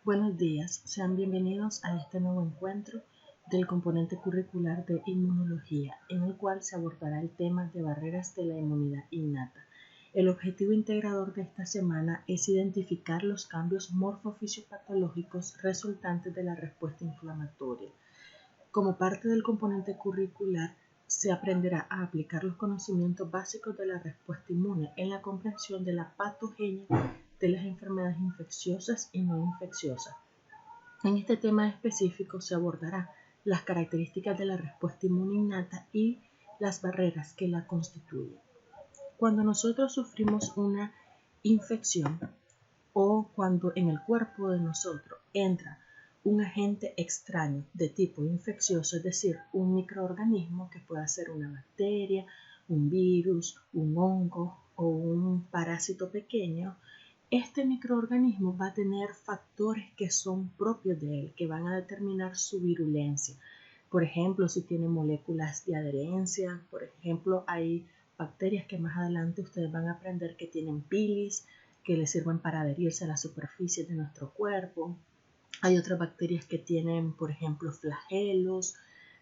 Buenos días, sean bienvenidos a este nuevo encuentro del componente curricular de inmunología, en el cual se abordará el tema de barreras de la inmunidad innata. El objetivo integrador de esta semana es identificar los cambios morfofisiopatológicos resultantes de la respuesta inflamatoria. Como parte del componente curricular, se aprenderá a aplicar los conocimientos básicos de la respuesta inmune en la comprensión de la patogenia de las enfermedades infecciosas y no infecciosas. En este tema específico se abordará las características de la respuesta inmune innata y las barreras que la constituyen. Cuando nosotros sufrimos una infección o cuando en el cuerpo de nosotros entra un agente extraño de tipo infeccioso, es decir, un microorganismo que pueda ser una bacteria, un virus, un hongo o un parásito pequeño, este microorganismo va a tener factores que son propios de él, que van a determinar su virulencia. Por ejemplo, si tiene moléculas de adherencia, por ejemplo, hay bacterias que más adelante ustedes van a aprender que tienen bilis, que les sirven para adherirse a la superficie de nuestro cuerpo. Hay otras bacterias que tienen, por ejemplo, flagelos.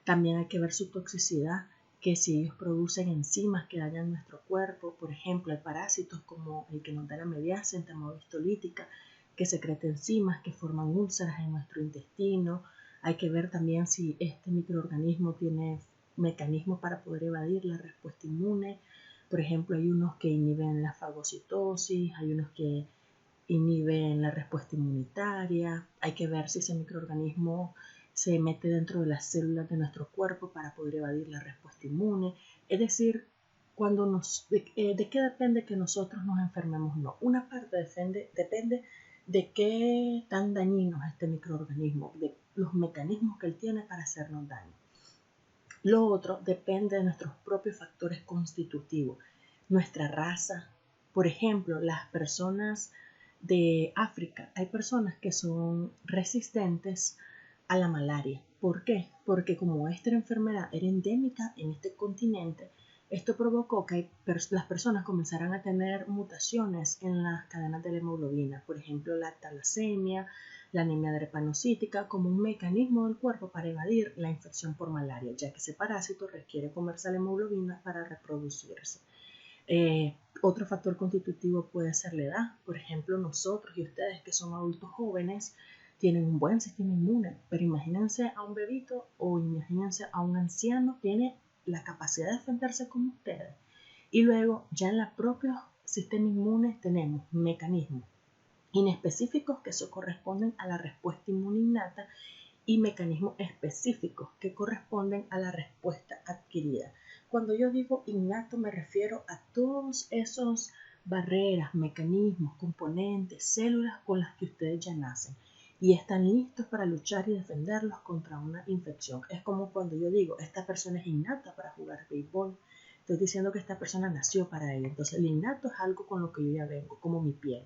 También hay que ver su toxicidad, que si ellos producen enzimas que dañan nuestro cuerpo, por ejemplo, hay parásitos como el que nos da la mediasa entamohistolítica, que secreta enzimas que forman úlceras en nuestro intestino. Hay que ver también si este microorganismo tiene mecanismos para poder evadir la respuesta inmune. Por ejemplo, hay unos que inhiben la fagocitosis, hay unos que inhiben la respuesta inmunitaria. Hay que ver si ese microorganismo se mete dentro de las células de nuestro cuerpo para poder evadir la respuesta inmune. Es decir, ¿de qué depende que nosotros nos enfermemos o no? Una parte depende de qué tan dañino es este microorganismo, de los mecanismos que él tiene para hacernos daño. Lo otro depende de nuestros propios factores constitutivos, nuestra raza. Por ejemplo, las personas de África, hay personas que son resistentes a la malaria. ¿Por qué? Porque como esta enfermedad era endémica en este continente, esto provocó que las personas comenzaran a tener mutaciones en las cadenas de la hemoglobina, por ejemplo, la talasemia, la anemia drepanocítica, como un mecanismo del cuerpo para evadir la infección por malaria, ya que ese parásito requiere comerse la hemoglobina para reproducirse. Otro factor constitutivo puede ser la edad. Por ejemplo, nosotros y ustedes que son adultos jóvenes tienen un buen sistema inmune, pero imagínense a un bebito o imagínense a un anciano, tiene la capacidad de defenderse como ustedes. Y luego ya en el propio sistema inmune tenemos mecanismos inespecíficos que eso corresponden a la respuesta inmune innata y mecanismos específicos que corresponden a la respuesta adquirida. Cuando yo digo innato me refiero a todos esos barreras, mecanismos, componentes, células con las que ustedes ya nacen y están listos para luchar y defenderlos contra una infección. Es como cuando yo digo, esta persona es innata para jugar béisbol. Estoy diciendo que esta persona nació para ello. Entonces el innato es algo con lo que yo ya vengo, como mi piel.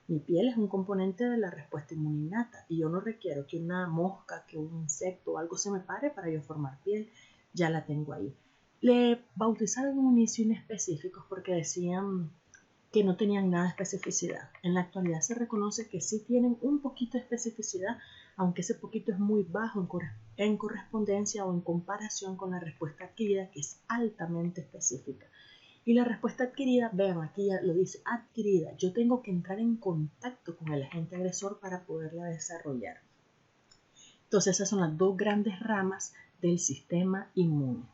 Mi piel es un componente de la respuesta inmune innata y yo no requiero que una mosca, que un insecto o algo se me pare para yo formar piel, ya la tengo ahí. Le bautizaron un inicio inespecíficos porque decían que no tenían nada de especificidad. En la actualidad se reconoce que sí tienen un poquito de especificidad, aunque ese poquito es muy bajo en correspondencia o en comparación con la respuesta adquirida, que es altamente específica. Y la respuesta adquirida, vean, aquí ya lo dice, adquirida. Yo tengo que entrar en contacto con el agente agresor para poderla desarrollar. Entonces, esas son las dos grandes ramas del sistema inmune.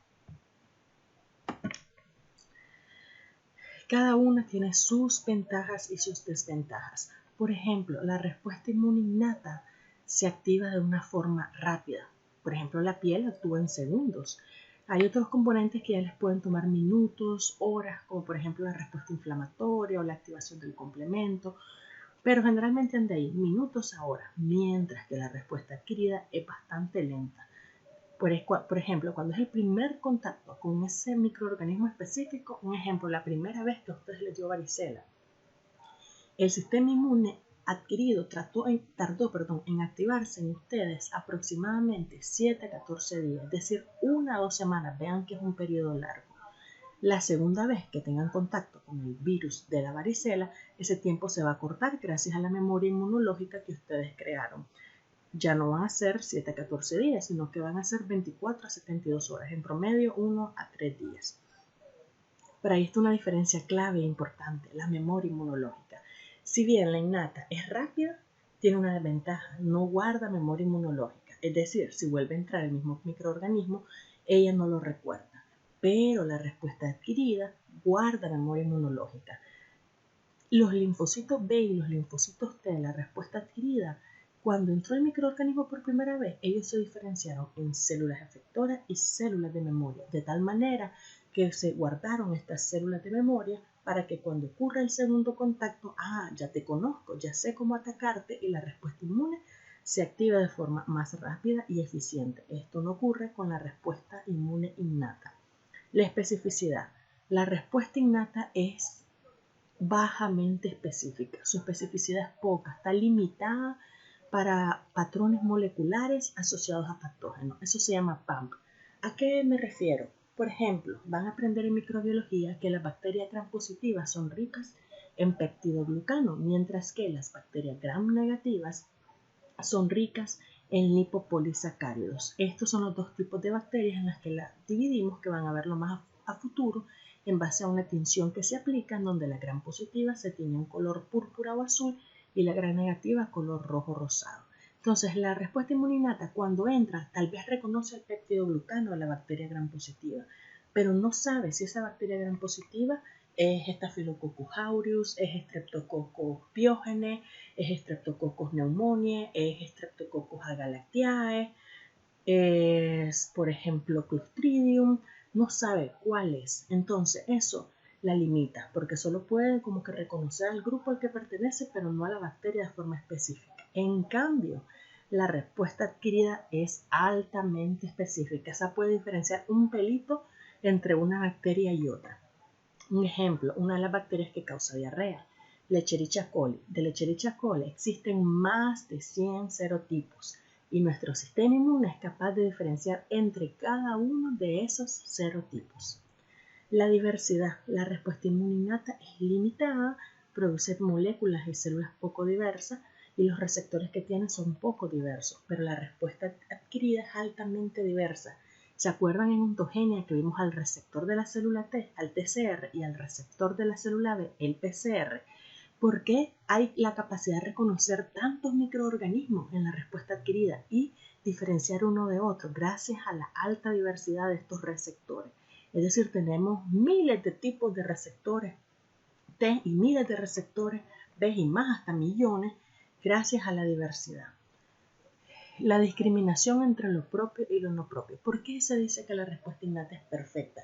Cada una tiene sus ventajas y sus desventajas. Por ejemplo, la respuesta inmune innata se activa de una forma rápida. Por ejemplo, la piel actúa en segundos. Hay otros componentes que ya les pueden tomar minutos, horas, como por ejemplo la respuesta inflamatoria o la activación del complemento, pero generalmente anda ahí minutos a horas, mientras que la respuesta adquirida es bastante lenta. Por ejemplo, cuando es el primer contacto con ese microorganismo específico, un ejemplo, la primera vez que a ustedes les dio varicela, el sistema inmune adquirido tardó en activarse en ustedes aproximadamente 7 a 14 días, es decir, 1 a 2 semanas. Vean que es un periodo largo. La segunda vez que tengan contacto con el virus de la varicela, ese tiempo se va a cortar gracias a la memoria inmunológica que ustedes crearon. Ya no van a ser 7 a 14 días, sino que van a ser 24 a 72 horas, en promedio 1 a 3 días. Pero ahí está una diferencia clave e importante, la memoria inmunológica. Si bien la innata es rápida, tiene una desventaja, no guarda memoria inmunológica. Es decir, si vuelve a entrar el mismo microorganismo, ella no lo recuerda. Pero la respuesta adquirida guarda memoria inmunológica. Los linfocitos B y los linfocitos T de la respuesta adquirida, cuando entró el microorganismo por primera vez, ellos se diferenciaron en células efectoras y células de memoria, de tal manera que se guardaron estas células de memoria para que cuando ocurra el segundo contacto, ya te conozco, ya sé cómo atacarte, y la respuesta inmune se activa de forma más rápida y eficiente. Esto no ocurre con la respuesta inmune innata. La especificidad. La respuesta innata es bajamente específica. Su especificidad es poca, está limitada para patrones moleculares asociados a patógenos. Eso se llama PAMP. ¿A qué me refiero? Por ejemplo, van a aprender en microbiología que las bacterias gram positivas son ricas en peptidoglucano, mientras que las bacterias gram negativas son ricas en lipopolisacáridos. Estos son los dos tipos de bacterias en las que las dividimos, que van a verlo más a futuro, en base a una tinción que se aplica, en donde la gram positiva se tiñe en color púrpura o azul y la gram negativa color rojo rosado. Entonces, la respuesta inmunitaria cuando entra, tal vez reconoce el peptidoglucano de la bacteria gram positiva, pero no sabe si esa bacteria gram positiva es Staphylococcus aureus, es Streptococcus pyogenes, es Streptococcus pneumoniae, es Streptococcus agalactiae, es, por ejemplo, Clostridium, no sabe cuál es. Entonces, eso la limita, porque solo puede como que reconocer al grupo al que pertenece, pero no a la bacteria de forma específica. En cambio, la respuesta adquirida es altamente específica. Esa puede diferenciar un pelito entre una bacteria y otra. Un ejemplo, una de las bacterias que causa diarrea, Lecherichia coli. De Lecherichia coli existen más de 100 serotipos y nuestro sistema inmune es capaz de diferenciar entre cada uno de esos serotipos. La diversidad. La respuesta inmune innata es limitada, produce moléculas y células poco diversas y los receptores que tiene son poco diversos, pero la respuesta adquirida es altamente diversa. ¿Se acuerdan en ontogenia que vimos al receptor de la célula T, al TCR, y al receptor de la célula B, el PCR? ¿Por qué hay la capacidad de reconocer tantos microorganismos en la respuesta adquirida y diferenciar uno de otro gracias a la alta diversidad de estos receptores? Es decir, tenemos miles de tipos de receptores T y miles de receptores B y más, hasta millones, gracias a la diversidad. La discriminación entre lo propio y lo no propio. ¿Por qué se dice que la respuesta innata es perfecta?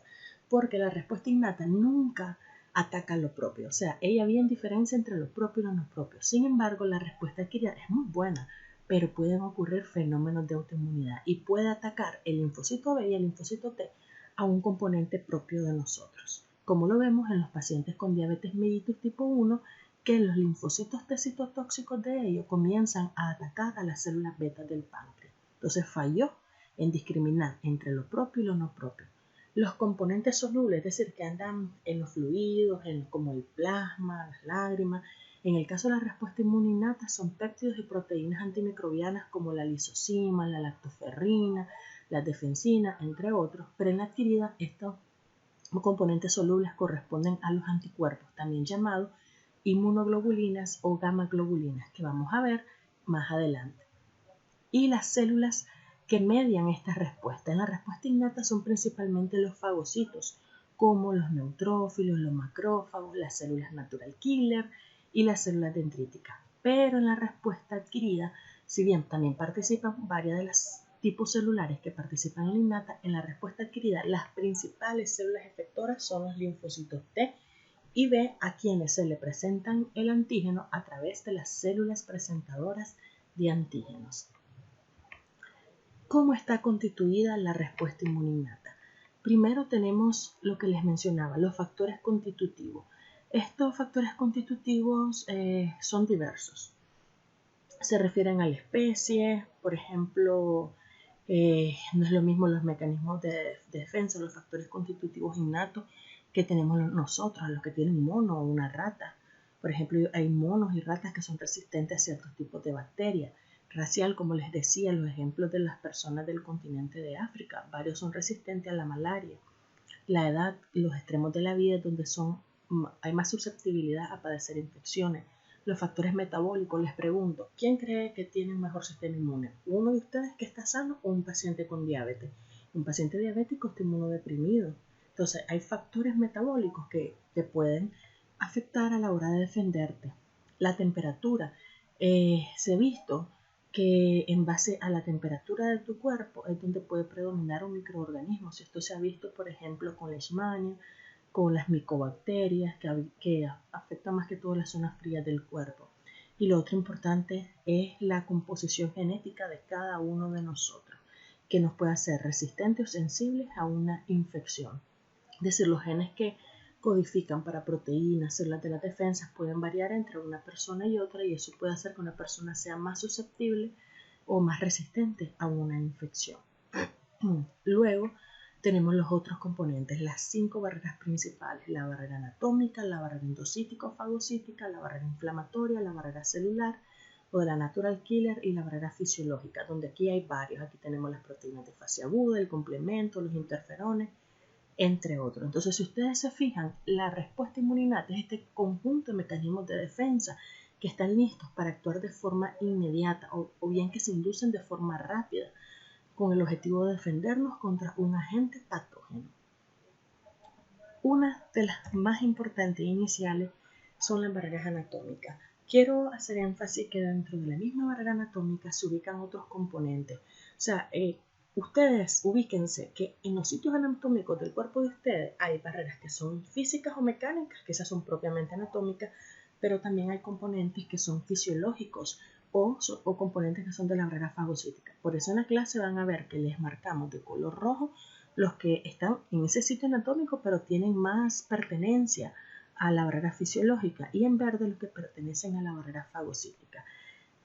Porque la respuesta innata nunca ataca lo propio. O sea, ella bien diferencia entre lo propio y lo no propio. Sin embargo, la respuesta adquirida es muy buena, pero pueden ocurrir fenómenos de autoinmunidad y puede atacar el linfocito B y el linfocito T a un componente propio de nosotros, como lo vemos en los pacientes con diabetes mellitus tipo 1, que los linfocitos T citotóxicos de ellos comienzan a atacar a las células beta del páncreas. Entonces falló en discriminar entre lo propio y lo no propio. Los componentes solubles, es decir, que andan en los fluidos, como el plasma, las lágrimas, en el caso de la respuesta inmune innata son péptidos y proteínas antimicrobianas como la lisocima, la lactoferrina, la defensina, entre otros, pero en la adquirida estos componentes solubles corresponden a los anticuerpos, también llamados inmunoglobulinas o gamma globulinas, que vamos a ver más adelante. Y las células que median esta respuesta. En la respuesta innata son principalmente los fagocitos, como los neutrófilos, los macrófagos, las células natural killer y las células dendríticas. Pero en la respuesta adquirida, si bien también participan varias de las tipos celulares que participan en la innata, en la respuesta adquirida las principales células efectoras son los linfocitos T y B, a quienes se le presentan el antígeno a través de las células presentadoras de antígenos. ¿Cómo está constituida la respuesta inmune innata? Primero tenemos lo que les mencionaba, los factores constitutivos. Estos factores constitutivos son diversos. Se refieren a la especie, por ejemplo, no es lo mismo los mecanismos de defensa, los factores constitutivos innatos que tenemos nosotros, los que tienen un mono o una rata. Por ejemplo, hay monos y ratas que son resistentes a ciertos tipos de bacterias. Racial, como les decía, los ejemplos de las personas del continente de África, varios son resistentes a la malaria. La edad y los extremos de la vida es donde hay más susceptibilidad a padecer infecciones. Los factores metabólicos, les pregunto, ¿quién cree que tiene un mejor sistema inmune? ¿Uno de ustedes que está sano o un paciente con diabetes? Un paciente diabético está inmunodeprimido. Entonces, hay factores metabólicos que te pueden afectar a la hora de defenderte. La temperatura. Se ha visto que en base a la temperatura de tu cuerpo es donde puede predominar un microorganismo. Esto se ha visto, por ejemplo, con Leishmania, con las micobacterias, que afectan más que todo las zonas frías del cuerpo. Y lo otro importante es la composición genética de cada uno de nosotros, que nos puede hacer resistentes o sensibles a una infección. Es decir, los genes que codifican para proteínas, células de las defensas, pueden variar entre una persona y otra, y eso puede hacer que una persona sea más susceptible o más resistente a una infección. Luego tenemos los otros componentes, las 5 barreras principales: la barrera anatómica, la barrera endocítico-fagocítica, la barrera inflamatoria, la barrera celular o de la natural killer y la barrera fisiológica, donde aquí hay varios. Aquí tenemos las proteínas de fase aguda, el complemento, los interferones, entre otros. Entonces, si ustedes se fijan, la respuesta inmunitaria es este conjunto de mecanismos de defensa que están listos para actuar de forma inmediata o bien que se inducen de forma rápida con el objetivo de defendernos contra un agente patógeno. Una de las más importantes iniciales son las barreras anatómicas. Quiero hacer énfasis que dentro de la misma barrera anatómica se ubican otros componentes. O sea, ustedes ubíquense que en los sitios anatómicos del cuerpo de ustedes hay barreras que son físicas o mecánicas, que esas son propiamente anatómicas, pero también hay componentes que son fisiológicos o componentes que son de la barrera fagocítica. Por eso en la clase van a ver que les marcamos de color rojo los que están en ese sitio anatómico pero tienen más pertenencia a la barrera fisiológica, y en verde los que pertenecen a la barrera fagocítica.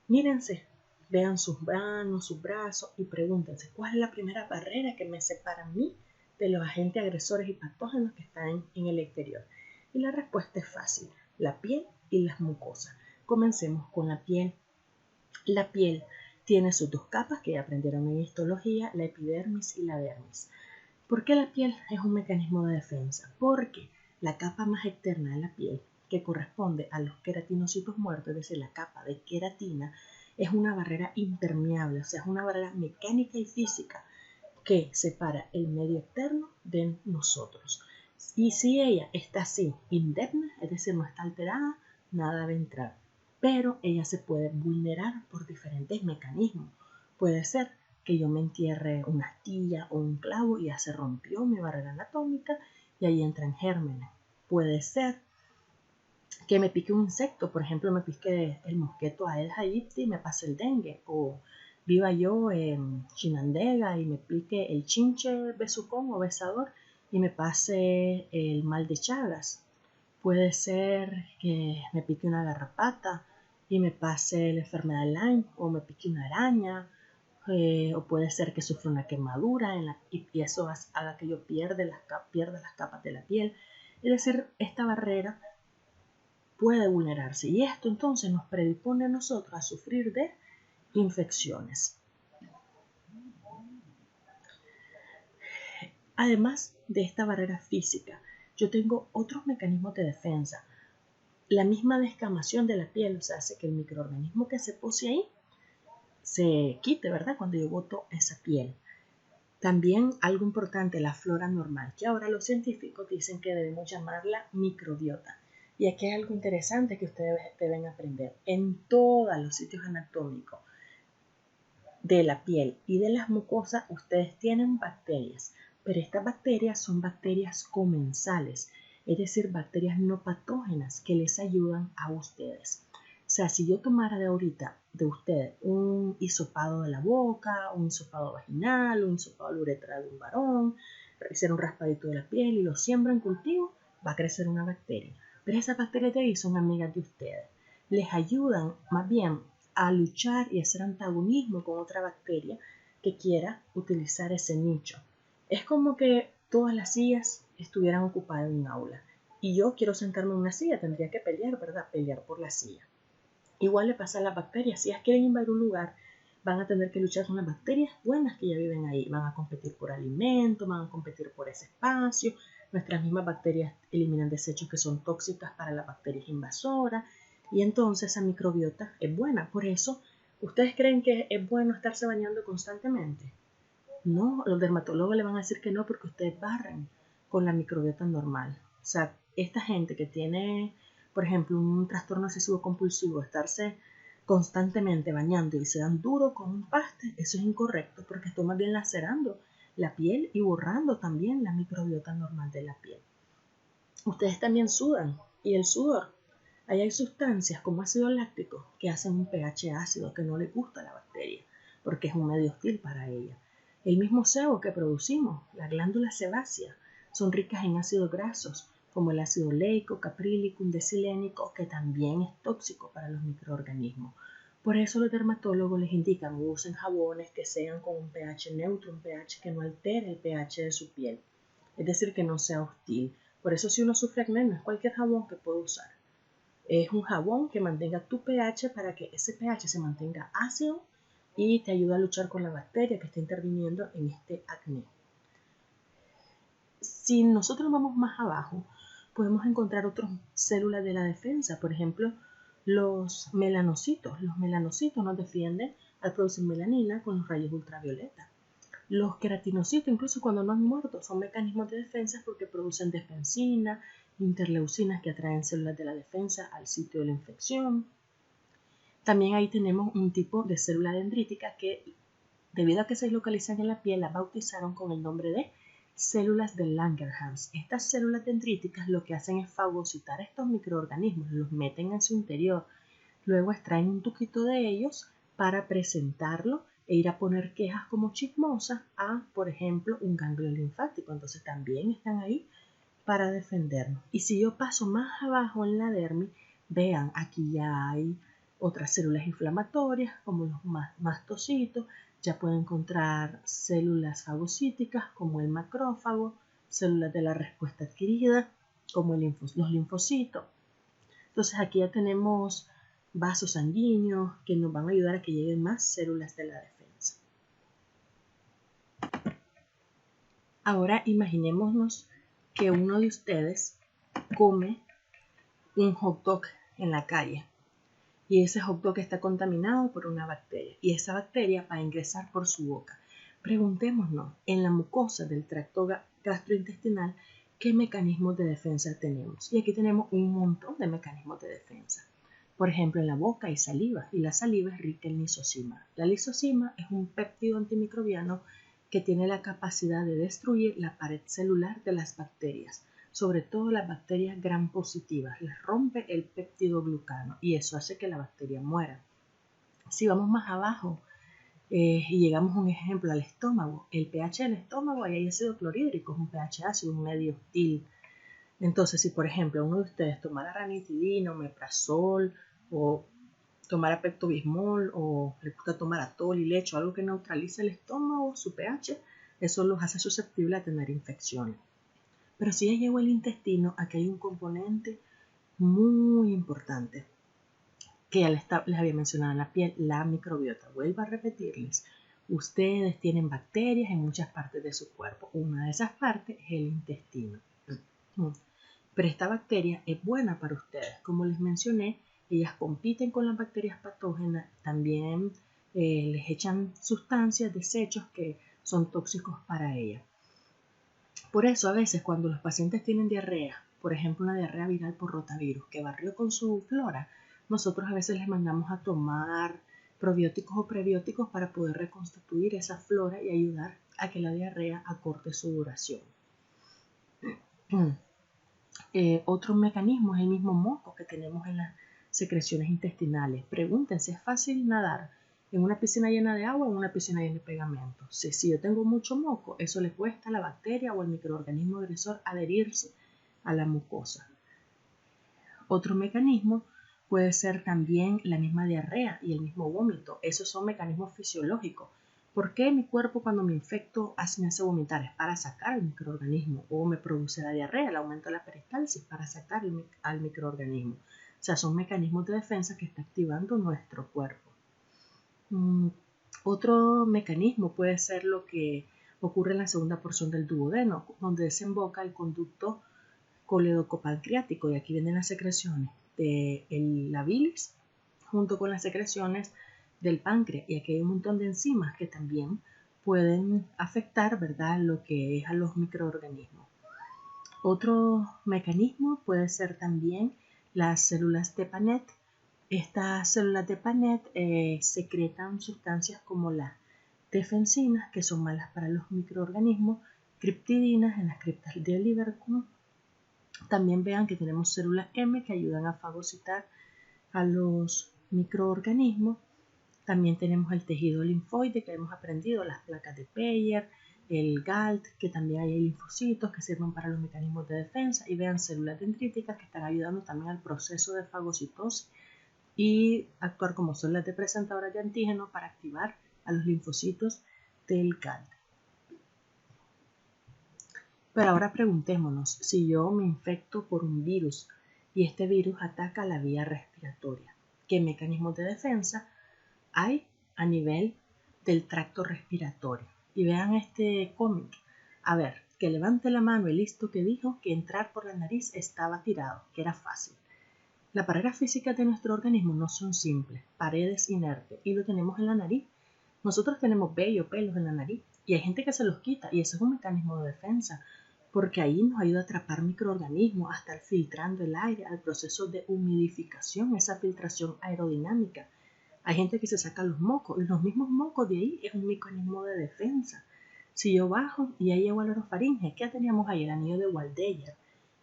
Mírense, vean sus manos, sus brazos y pregúntense, ¿cuál es la primera barrera que me separa a mí de los agentes agresores y patógenos que están en el exterior? Y la respuesta es fácil: la piel y las mucosas. Comencemos con la piel. La piel tiene sus dos capas que ya aprendieron en histología, la epidermis y la dermis. ¿Por qué la piel es un mecanismo de defensa? Porque la capa más externa de la piel, que corresponde a los queratinocitos muertos, es decir, la capa de queratina, es una barrera impermeable, o sea, es una barrera mecánica y física que separa el medio externo de nosotros. Y si ella está así, indemne, es decir, no está alterada, nada va a entrar. Pero ella se puede vulnerar por diferentes mecanismos. Puede ser que yo me entierre una astilla o un clavo y ya se rompió mi barrera anatómica y ahí entran gérmenes. Puede ser que me pique un insecto, por ejemplo, me pique el mosquito Aedes aegypti y me pase el dengue, o viva yo en Chinandega y me pique el chinche besucón o besador y me pase el mal de Chagas. Puede ser que me pique una garrapata y me pase la enfermedad de Lyme, o me pique una araña, o puede ser que sufra una quemadura y eso haga que yo pierda las capas de la piel. Es decir, esta barrera puede vulnerarse y esto entonces nos predispone a nosotros a sufrir de infecciones. Además de esta barrera física, yo tengo otros mecanismos de defensa. La misma descamación de la piel, o sea, hace que el microorganismo que se pose ahí se quite, ¿verdad? Cuando yo boto esa piel. También algo importante, la flora normal, que ahora los científicos dicen que debemos llamarla microbiota. Y aquí hay algo interesante que ustedes deben aprender. En todos los sitios anatómicos de la piel y de las mucosas ustedes tienen bacterias, pero estas bacterias son bacterias comensales, es decir, bacterias no patógenas que les ayudan a ustedes. O sea, si yo tomara de ahorita de ustedes un hisopado de la boca, un hisopado vaginal, un hisopado de la uretra de un varón, hacer un raspadito de la piel y lo siembro en cultivo, va a crecer una bacteria. Pero esas bacterias de ahí son amigas de ustedes. Les ayudan más bien a luchar y hacer antagonismo con otra bacteria que quiera utilizar ese nicho. Es como que todas las sillas estuvieran ocupadas en un aula y yo quiero sentarme en una silla, tendría que pelear, ¿verdad? Pelear por la silla. Igual le pasa a las bacterias. Si ellas quieren invadir un lugar, van a tener que luchar con las bacterias buenas que ya viven ahí. Van a competir por alimento, van a competir por ese espacio. Nuestras mismas bacterias eliminan desechos que son tóxicas para las bacterias invasoras. Y entonces esa microbiota es buena. Por eso, ¿ustedes creen que es bueno estarse bañando constantemente? No, los dermatólogos le van a decir que no porque ustedes barren con la microbiota normal. O sea, esta gente que tiene, por ejemplo, un trastorno obsesivo compulsivo, estarse constantemente bañando y se dan duro con un paste, eso es incorrecto porque esto más bien lacerando la piel y borrando también la microbiota normal de la piel. Ustedes también sudan y el sudor, ahí hay sustancias como ácido láctico que hacen un pH ácido que no le gusta a la bacteria porque es un medio hostil para ella. El mismo sebo que producimos, las glándulas sebáceas, son ricas en ácidos grasos como el ácido oleico, caprílico, decilénico, que también es tóxico para los microorganismos. Por eso los dermatólogos les indican usen jabones que sean con un pH neutro, un pH que no altere el pH de su piel, es decir, que no sea hostil. Por eso si uno sufre acné, no es cualquier jabón que puede usar. Es un jabón que mantenga tu pH para que ese pH se mantenga ácido y te ayuda a luchar con la bacteria que está interviniendo en este acné. Si nosotros vamos más abajo, podemos encontrar otras células de la defensa, por ejemplo, los melanocitos. Los melanocitos nos defienden al producir melanina con los rayos ultravioleta. Los queratinocitos, incluso cuando no han muerto, son mecanismos de defensa porque producen defensina, interleucinas que atraen células de la defensa al sitio de la infección. También ahí tenemos un tipo de célula dendrítica que, debido a que se localizan en la piel, la bautizaron con el nombre de células de Langerhans. Estas células dendríticas lo que hacen es fagocitar estos microorganismos, los meten en su interior, luego extraen un tuquito de ellos para presentarlo e ir a poner quejas como chismosas a, por ejemplo, un ganglio linfático. Entonces también están ahí para defendernos. Y si yo paso más abajo en la dermis, vean, aquí ya hay otras células inflamatorias como los mastocitos, ya puedo encontrar células fagocíticas como el macrófago, células de la respuesta adquirida como los linfocitos. Entonces aquí ya tenemos vasos sanguíneos que nos van a ayudar a que lleguen más células de la defensa. Ahora imaginémonos que uno de ustedes come un hot dog en la calle y ese hot dog está contaminado por una bacteria y esa bacteria va a ingresar por su boca. Preguntémonos en la mucosa del tracto gastrointestinal qué mecanismos de defensa tenemos. Y aquí tenemos un montón de mecanismos de defensa. Por ejemplo, en la boca hay saliva y la saliva es rica en lisozima. La lisozima es un péptido antimicrobiano que tiene la capacidad de destruir la pared celular de las bacterias, sobre todo las bacterias gram positivas, les rompe el péptido glucano y eso hace que la bacteria muera. Si vamos más abajo y llegamos un ejemplo al estómago, el pH del estómago ahí hay ácido clorhídrico, es un pH ácido, un medio hostil. Entonces, si por ejemplo uno de ustedes tomara ranitidina, omeprazol o tomara pepto-bismol o le gusta tomar atol y leche o algo que neutralice el estómago, su pH, eso los hace susceptibles a tener infecciones. Pero si ya llegó el intestino, aquí hay un componente muy importante que ya les había mencionado en la piel, la microbiota. Vuelvo a repetirles, ustedes tienen bacterias en muchas partes de su cuerpo. Una de esas partes es el intestino. Pero esta bacteria es buena para ustedes. Como les mencioné, ellas compiten con las bacterias patógenas, también les echan sustancias, desechos que son tóxicos para ellas. Por eso a veces cuando los pacientes tienen diarrea, por ejemplo una diarrea viral por rotavirus que barrió con su flora, nosotros a veces les mandamos a tomar probióticos o prebióticos para poder reconstituir esa flora y ayudar a que la diarrea acorte su duración. Otro mecanismo es el mismo moco que tenemos en las secreciones intestinales. Pregúntense, ¿es fácil nadar en una piscina llena de agua o en una piscina llena de pegamento? Si yo tengo mucho moco, eso le cuesta a la bacteria o al microorganismo agresor adherirse a la mucosa. Otro mecanismo puede ser también la misma diarrea y el mismo vómito. Esos son mecanismos fisiológicos. ¿Por qué mi cuerpo cuando me infecto me hace vomitar? Es para sacar el microorganismo. O me produce la diarrea, el aumento de la peristalsis para sacar al microorganismo. O sea, son mecanismos de defensa que está activando nuestro cuerpo. Otro mecanismo puede ser lo que ocurre en la segunda porción del duodeno, donde desemboca el conducto coledocopancreático, y aquí vienen las secreciones de la bilis junto con las secreciones del páncreas, y aquí hay un montón de enzimas que también pueden afectar, ¿verdad?, lo que es a los microorganismos. Otro mecanismo puede ser también las células de Panet. Estas células de Panet secretan sustancias como las defensinas, que son malas para los microorganismos, criptidinas en las criptas de Oliver-Kuhn. También vean que tenemos células M que ayudan a fagocitar a los microorganismos. También tenemos el tejido linfoide que hemos aprendido, las placas de Peyer, el GALT, que también hay linfocitos que sirven para los mecanismos de defensa. Y vean células dendríticas que están ayudando también al proceso de fagocitosis y actuar como células de presentadoras de antígeno para activar a los linfocitos del GALT. Pero ahora preguntémonos, si yo me infecto por un virus y este virus ataca la vía respiratoria, ¿qué mecanismos de defensa hay a nivel del tracto respiratorio? Y vean este cómic. A ver, que levante la mano el listo que dijo que entrar por la nariz estaba tirado, que era fácil. Las barreras físicas de nuestro organismo no son simples, paredes inertes, y lo tenemos en la nariz. Nosotros tenemos vello, pelos en la nariz, y hay gente que se los quita, y eso es un mecanismo de defensa, porque ahí nos ayuda a atrapar microorganismos, a estar filtrando el aire, al proceso de humidificación, esa filtración aerodinámica. Hay gente que se saca los mocos, y los mismos mocos de ahí es un mecanismo de defensa. Si yo bajo y ahí llego a la orofaringe, ¿qué teníamos ahí? El anillo de Waldeyer.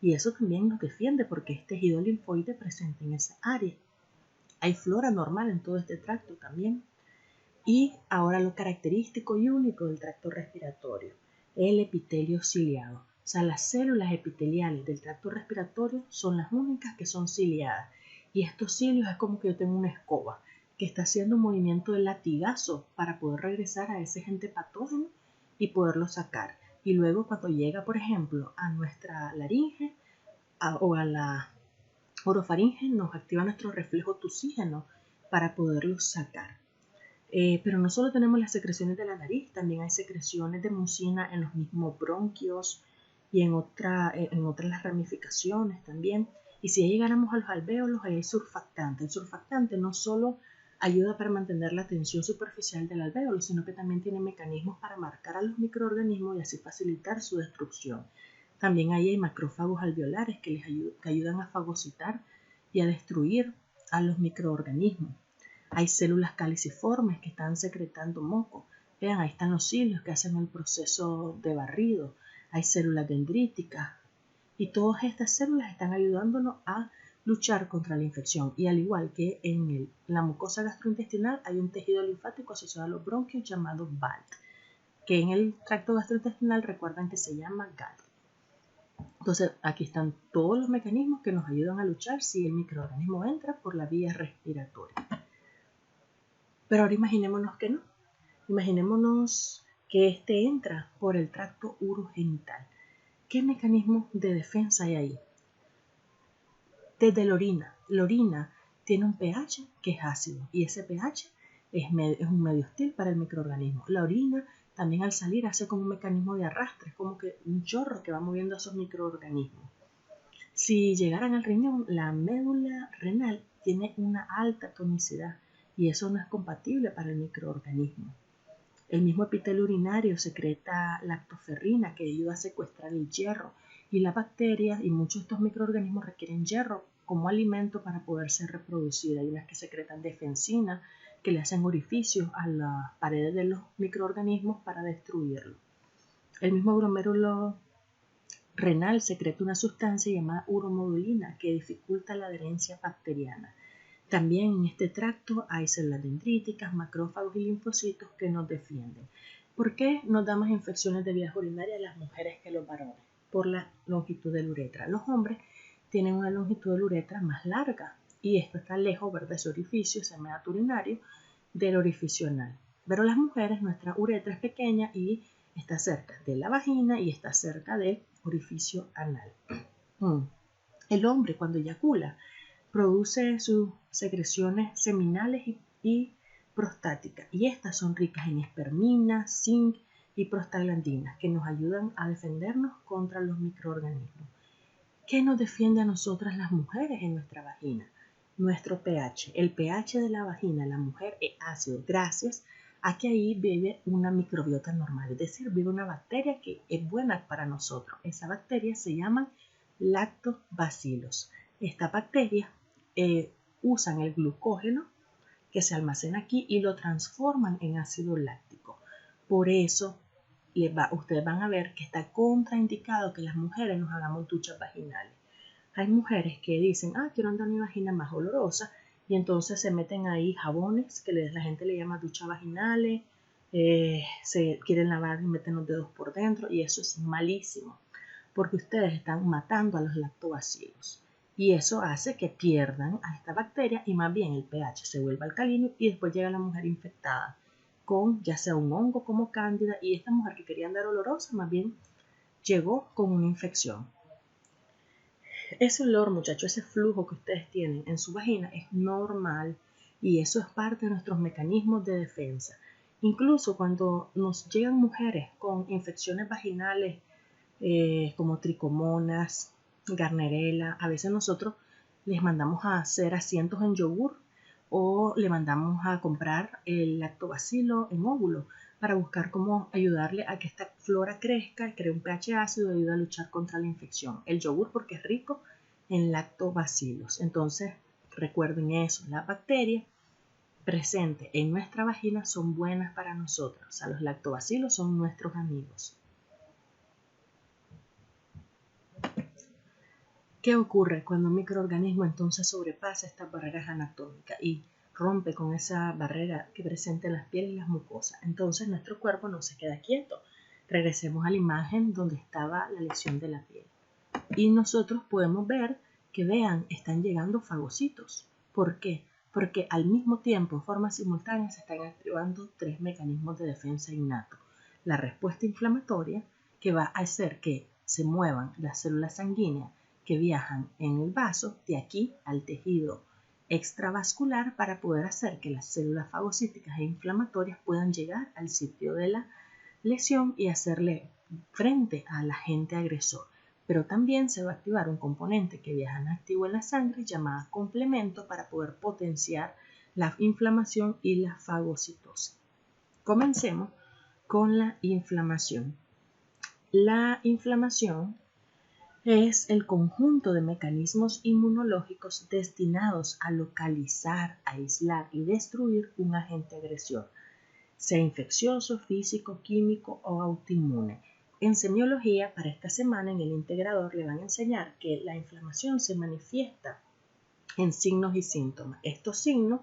Y eso también nos defiende porque es tejido linfoide presente en esa área. Hay flora normal en todo este tracto también. Y ahora lo característico y único del tracto respiratorio, el epitelio ciliado. O sea, las células epiteliales del tracto respiratorio son las únicas que son ciliadas. Y estos cilios es como que yo tengo una escoba que está haciendo un movimiento de latigazo para poder regresar a ese agente patógeno y poderlo sacar. Y luego cuando llega, por ejemplo, a nuestra laringe o a la orofaringe, nos activa nuestro reflejo tusígeno para poderlo sacar. Pero no solo tenemos las secreciones de la nariz, también hay secreciones de mucina en los mismos bronquios y en otras las ramificaciones también. Y si ya llegáramos a los alvéolos, ahí hay surfactante. El surfactante no solo ayuda para mantener la tensión superficial del alvéolo, sino que también tiene mecanismos para marcar a los microorganismos y así facilitar su destrucción. También ahí hay macrófagos alveolares que ayudan a fagocitar y a destruir a los microorganismos. Hay células caliciformes que están secretando moco. Vean, ahí están los cilios que hacen el proceso de barrido. Hay células dendríticas. Y todas estas células están ayudándonos a luchar contra la infección. Y al igual que en la mucosa gastrointestinal, hay un tejido linfático asociado a los bronquios llamado BALT, que en el tracto gastrointestinal recuerdan que se llama GALT. Entonces, aquí están todos los mecanismos que nos ayudan a luchar si el microorganismo entra por la vía respiratoria. Pero ahora imaginémonos que no. Imaginémonos que este entra por el tracto urogenital. ¿Qué mecanismo de defensa hay ahí? Desde la orina. La orina tiene un pH que es ácido y ese pH es un medio hostil para el microorganismo. La orina también al salir hace como un mecanismo de arrastre, es como que un chorro que va moviendo a esos microorganismos. Si llegaran al riñón, la médula renal tiene una alta tonicidad y eso no es compatible para el microorganismo. El mismo epitelio urinario secreta lactoferrina que ayuda a secuestrar el hierro y las bacterias y muchos de estos microorganismos requieren hierro como alimento para poderse reproducir. Hay unas que secretan defensina que le hacen orificios a las paredes de los microorganismos para destruirlo. El mismo glomérulo renal secreta una sustancia llamada uromodulina que dificulta la adherencia bacteriana. También en este tracto hay células dendríticas, macrófagos y linfocitos que nos defienden. ¿Por qué nos da más infecciones de vías urinarias las mujeres que los varones? Por la longitud de la uretra. Los hombres tienen una longitud de la uretra más larga y esto está lejos, ¿verdad? Ese orificio, ese meato urinario, del orificio anal. Pero las mujeres, nuestra uretra es pequeña y está cerca de la vagina y está cerca del orificio anal. El hombre, cuando eyacula, produce sus secreciones seminales y prostáticas, y estas son ricas en espermina, zinc y prostaglandinas, que nos ayudan a defendernos contra los microorganismos. ¿Qué nos defiende a nosotras las mujeres en nuestra vagina? Nuestro pH. El pH de la vagina de la mujer es ácido, gracias a que ahí vive una microbiota normal, es decir, vive una bacteria que es buena para nosotros. Esa bacteria se llama lactobacillus. Esta bacteria usan el glucógeno que se almacena aquí y lo transforman en ácido láctico. Por eso ustedes van a ver que está contraindicado que las mujeres nos hagamos duchas vaginales. Hay mujeres que dicen, quiero andar mi vagina más olorosa, y entonces se meten ahí jabones que la gente le llama duchas vaginales, se quieren lavar y meten los dedos por dentro, y eso es malísimo, porque ustedes están matando a los lactobacilos. Y eso hace que pierdan a esta bacteria y más bien el pH se vuelva alcalino y después llega la mujer infectada con ya sea un hongo como cándida, y esta mujer que quería andar olorosa más bien llegó con una infección. Ese olor, muchachos, ese flujo que ustedes tienen en su vagina es normal y eso es parte de nuestros mecanismos de defensa. Incluso cuando nos llegan mujeres con infecciones vaginales como tricomonas, garnerela, a veces nosotros les mandamos a hacer asientos en yogur o le mandamos a comprar el lactobacilo en óvulo para buscar cómo ayudarle a que esta flora crezca, cree un pH ácido y ayuda a luchar contra la infección. El yogur porque es rico en lactobacilos. Entonces, recuerden eso, las bacterias presentes en nuestra vagina son buenas para nosotros. O sea, los lactobacilos son nuestros amigos. ¿Qué ocurre cuando un microorganismo entonces sobrepasa estas barreras anatómicas y rompe con esa barrera que presenta las pieles y las mucosas? Entonces nuestro cuerpo no se queda quieto. Regresemos a la imagen donde estaba la lesión de la piel. Y nosotros podemos ver que, vean, están llegando fagocitos. ¿Por qué? Porque al mismo tiempo, en forma simultánea, se están activando 3 mecanismos de defensa innatos. La respuesta inflamatoria, que va a hacer que se muevan las células sanguíneas que viajan en el vaso de aquí al tejido extravascular para poder hacer que las células fagocíticas e inflamatorias puedan llegar al sitio de la lesión y hacerle frente al agente agresor. Pero también se va a activar un componente que viaja en activo en la sangre llamado complemento para poder potenciar la inflamación y la fagocitosis. Comencemos con la inflamación. La inflamación es el conjunto de mecanismos inmunológicos destinados a localizar, aislar y destruir un agente agresor, sea infeccioso, físico, químico o autoinmune. En semiología, para esta semana en el integrador le van a enseñar que la inflamación se manifiesta en signos y síntomas. Estos signos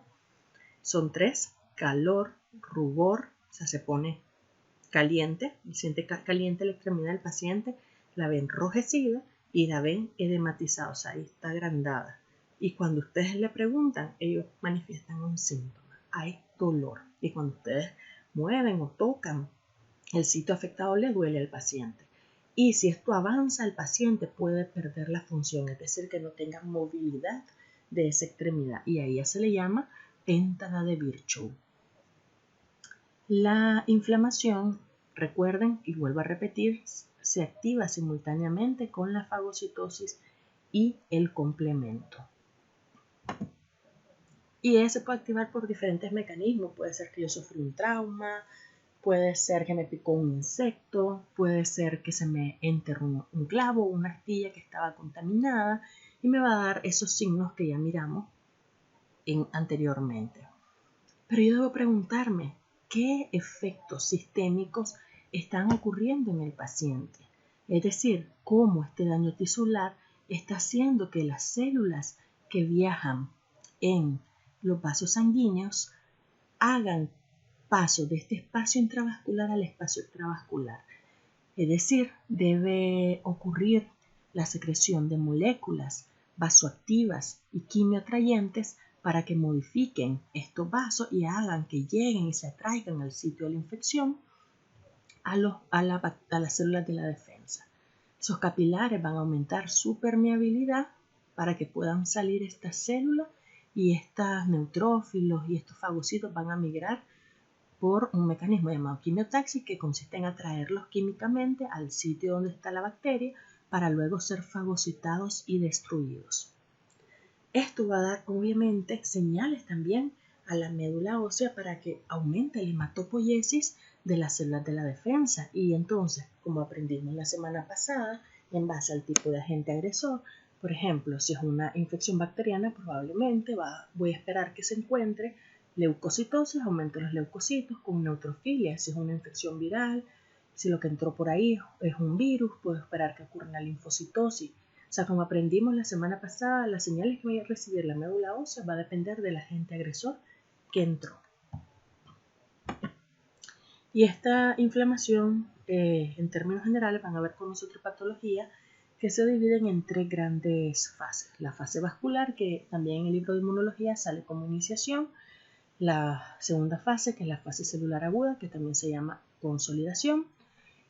son 3: calor, rubor, o sea, se pone caliente, siente caliente la extremidad del paciente, la ven enrojecida y la ven edematizada, o sea, ahí está agrandada. Y cuando ustedes le preguntan, ellos manifiestan un síntoma, hay dolor. Y cuando ustedes mueven o tocan el sitio afectado, le duele al paciente. Y si esto avanza, el paciente puede perder la función, es decir, que no tenga movilidad de esa extremidad. Y a ella se le llama péntada de Virchow. La inflamación, recuerden, y vuelvo a repetir, se activa simultáneamente con la fagocitosis y el complemento. Y se puede activar por diferentes mecanismos. Puede ser que yo sufrí un trauma, puede ser que me picó un insecto, puede ser que se me enterró un clavo o una astilla que estaba contaminada y me va a dar esos signos que ya miramos anteriormente. Pero yo debo preguntarme, ¿qué efectos sistémicos están ocurriendo en el paciente? Es decir, cómo este daño tisular está haciendo que las células que viajan en los vasos sanguíneos hagan paso de este espacio intravascular al espacio extravascular. Es decir, debe ocurrir la secreción de moléculas vasoactivas y quimioatrayentes para que modifiquen estos vasos y hagan que lleguen y se atraigan al sitio de la infección a las células de la defensa. Esos capilares van a aumentar su permeabilidad para que puedan salir estas células y estos neutrófilos y estos fagocitos van a migrar por un mecanismo llamado quimiotaxis que consiste en atraerlos químicamente al sitio donde está la bacteria para luego ser fagocitados y destruidos. Esto va a dar obviamente señales también a la médula ósea para que aumente la hematopoiesis de las células de la defensa. Y entonces, como aprendimos la semana pasada, en base al tipo de agente agresor, por ejemplo, si es una infección bacteriana, probablemente voy a esperar que se encuentre leucocitosis, aumento los leucocitos con neutrofilia. Si es una infección viral, si lo que entró por ahí es un virus, puedo esperar que ocurra una linfocitosis. O sea, como aprendimos la semana pasada, las señales que vaya a recibir la médula ósea va a depender del agente agresor que entró. Y esta inflamación, en términos generales, van a ver con nosotros patologías que se dividen en 3 grandes fases. La fase vascular, que también en el libro de inmunología sale como iniciación. La segunda fase, que es la fase celular aguda, que también se llama consolidación.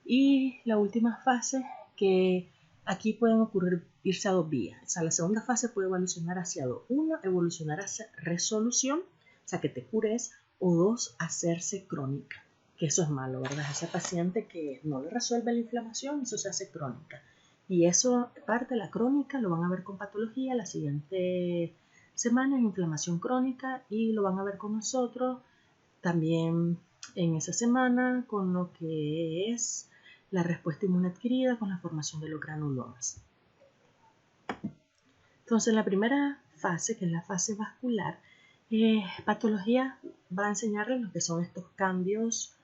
Y la última fase, que aquí pueden irse a 2 vías. O sea, la segunda fase puede evolucionar hacia 2. 1, evolucionar hacia resolución, o sea, que te cures, o 2, hacerse crónica. Que eso es malo, ¿verdad? Ese paciente que no le resuelve la inflamación, eso se hace crónica. Y eso, parte de la crónica, lo van a ver con patología la siguiente semana en inflamación crónica y lo van a ver con nosotros también en esa semana con lo que es la respuesta inmune adquirida con la formación de los granulomas. Entonces, la primera fase, que es la fase vascular, patología va a enseñarles lo que son estos cambios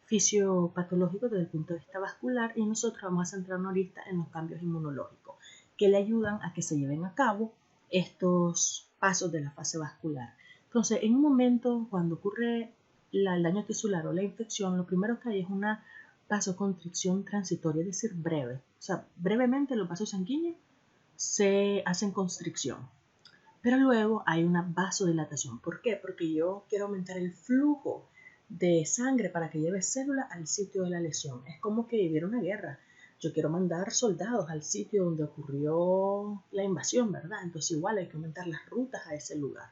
fisiopatológicos desde el punto de vista vascular y nosotros vamos a centrarnos ahorita en los cambios inmunológicos que le ayudan a que se lleven a cabo estos pasos de la fase vascular. Entonces, en un momento cuando ocurre el daño tisular o la infección, lo primero que hay es una vasoconstricción transitoria, es decir, breve. O sea, brevemente los vasos sanguíneos se hacen constricción. Pero luego hay una vasodilatación. ¿Por qué? Porque yo quiero aumentar el flujo de sangre para que lleve células al sitio de la lesión. Es como que hubiera una guerra. Yo quiero mandar soldados al sitio donde ocurrió la invasión, ¿verdad? Entonces igual hay que aumentar las rutas a ese lugar.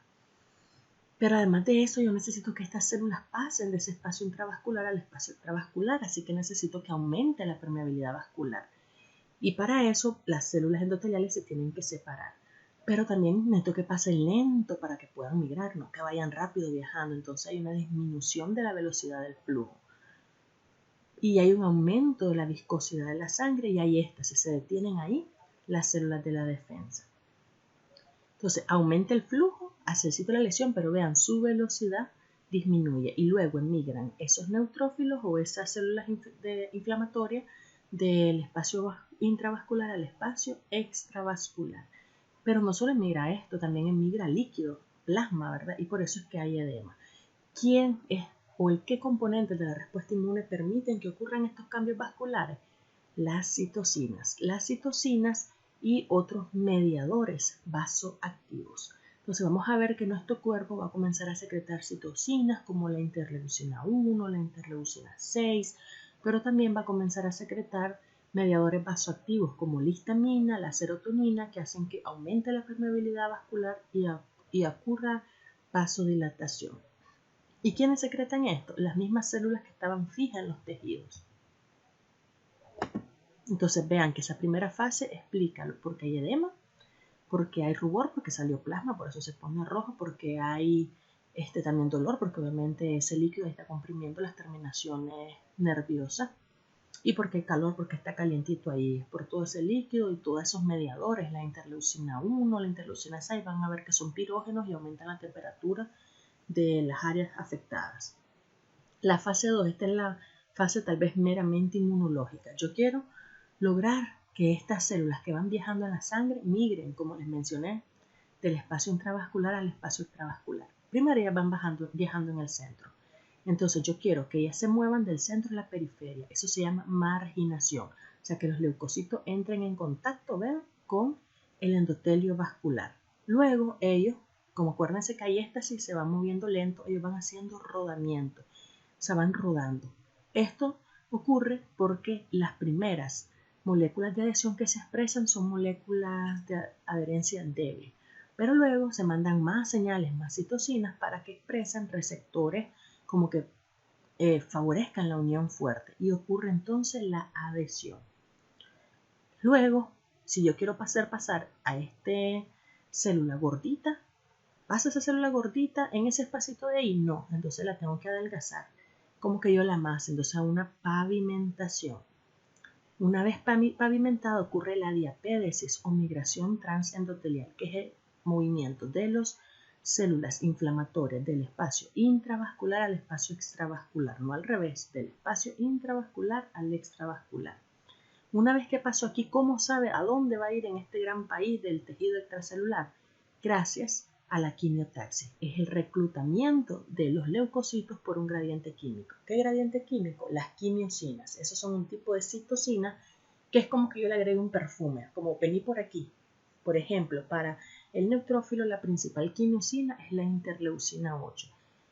Pero además de eso, yo necesito que estas células pasen de ese espacio intravascular al espacio extravascular, así que necesito que aumente la permeabilidad vascular. Y para eso, las células endoteliales se tienen que separar. Pero también necesito que pasen lento para que puedan migrar, no que vayan rápido viajando. Entonces hay una disminución de la velocidad del flujo. Y hay un aumento de la viscosidad de la sangre y hay éxtasis. Se detienen ahí las células de la defensa. Entonces aumenta el flujo hacia el sitio de la lesión, pero vean, su velocidad disminuye y luego emigran esos neutrófilos o esas células inflamatorias del espacio intravascular al espacio extravascular. Pero no solo emigra esto, también emigra líquido, plasma, ¿verdad? Y por eso es que hay edema. ¿Quién es o el qué componentes de la respuesta inmune permiten que ocurran estos cambios vasculares? Las citocinas. Las citocinas y otros mediadores vasoactivos. Entonces vamos a ver que nuestro cuerpo va a comenzar a secretar citocinas como la interleucina 1, la interleucina 6, pero también va a comenzar a secretar mediadores vasoactivos como la histamina, la serotonina, que hacen que aumente la permeabilidad vascular y ocurra vasodilatación. ¿Y quiénes secretan esto? Las mismas células que estaban fijas en los tejidos. Entonces vean que esa primera fase explica por qué hay edema, porque hay rubor, porque salió plasma, por eso se pone rojo, porque hay también dolor, porque obviamente ese líquido está comprimiendo las terminaciones nerviosas, y porque hay calor, porque está calientito ahí, por todo ese líquido y todos esos mediadores, la interleucina 1, la interleucina 6, van a ver que son pirógenos y aumentan la temperatura de las áreas afectadas. La fase 2, esta es la fase tal vez meramente inmunológica. Yo quiero lograr que estas células que van viajando en la sangre migren, como les mencioné, del espacio intravascular al espacio extravascular. Primero ellas van viajando en el centro. Entonces yo quiero que ellas se muevan del centro a la periferia. Eso se llama marginación. O sea, que los leucocitos entren en contacto, ¿ven?, con el endotelio vascular. Luego ellos como acuérdense que hay éxtasis, se van moviendo lento, ellos van haciendo rodamiento, o sea, van rodando. Esto ocurre porque las primeras moléculas de adhesión que se expresan son moléculas de adherencia débil, pero luego se mandan más señales, más citocinas para que expresen receptores como que favorezcan la unión fuerte y ocurre entonces la adhesión. Luego, si yo quiero pasar a esta célula gordita, ¿pasa esa célula gordita en ese espacito de ahí? No, entonces la tengo que adelgazar. Como que yo la amase, entonces una pavimentación. Una vez pavimentada ocurre la diapédesis o migración transendotelial, que es el movimiento de las células inflamatorias del espacio intravascular al espacio extravascular, no al revés, del espacio intravascular al extravascular. Una vez que pasó aquí, ¿cómo sabe a dónde va a ir en este gran país del tejido extracelular? Gracias a la quimiotaxis. Es el reclutamiento de los leucocitos por un gradiente químico. ¿Qué gradiente químico? Las quimiosinas. Esos son un tipo de citocina que es como que yo le agrego un perfume, como vení por aquí. Por ejemplo, para el neutrófilo la principal quimiosina es la interleucina 8.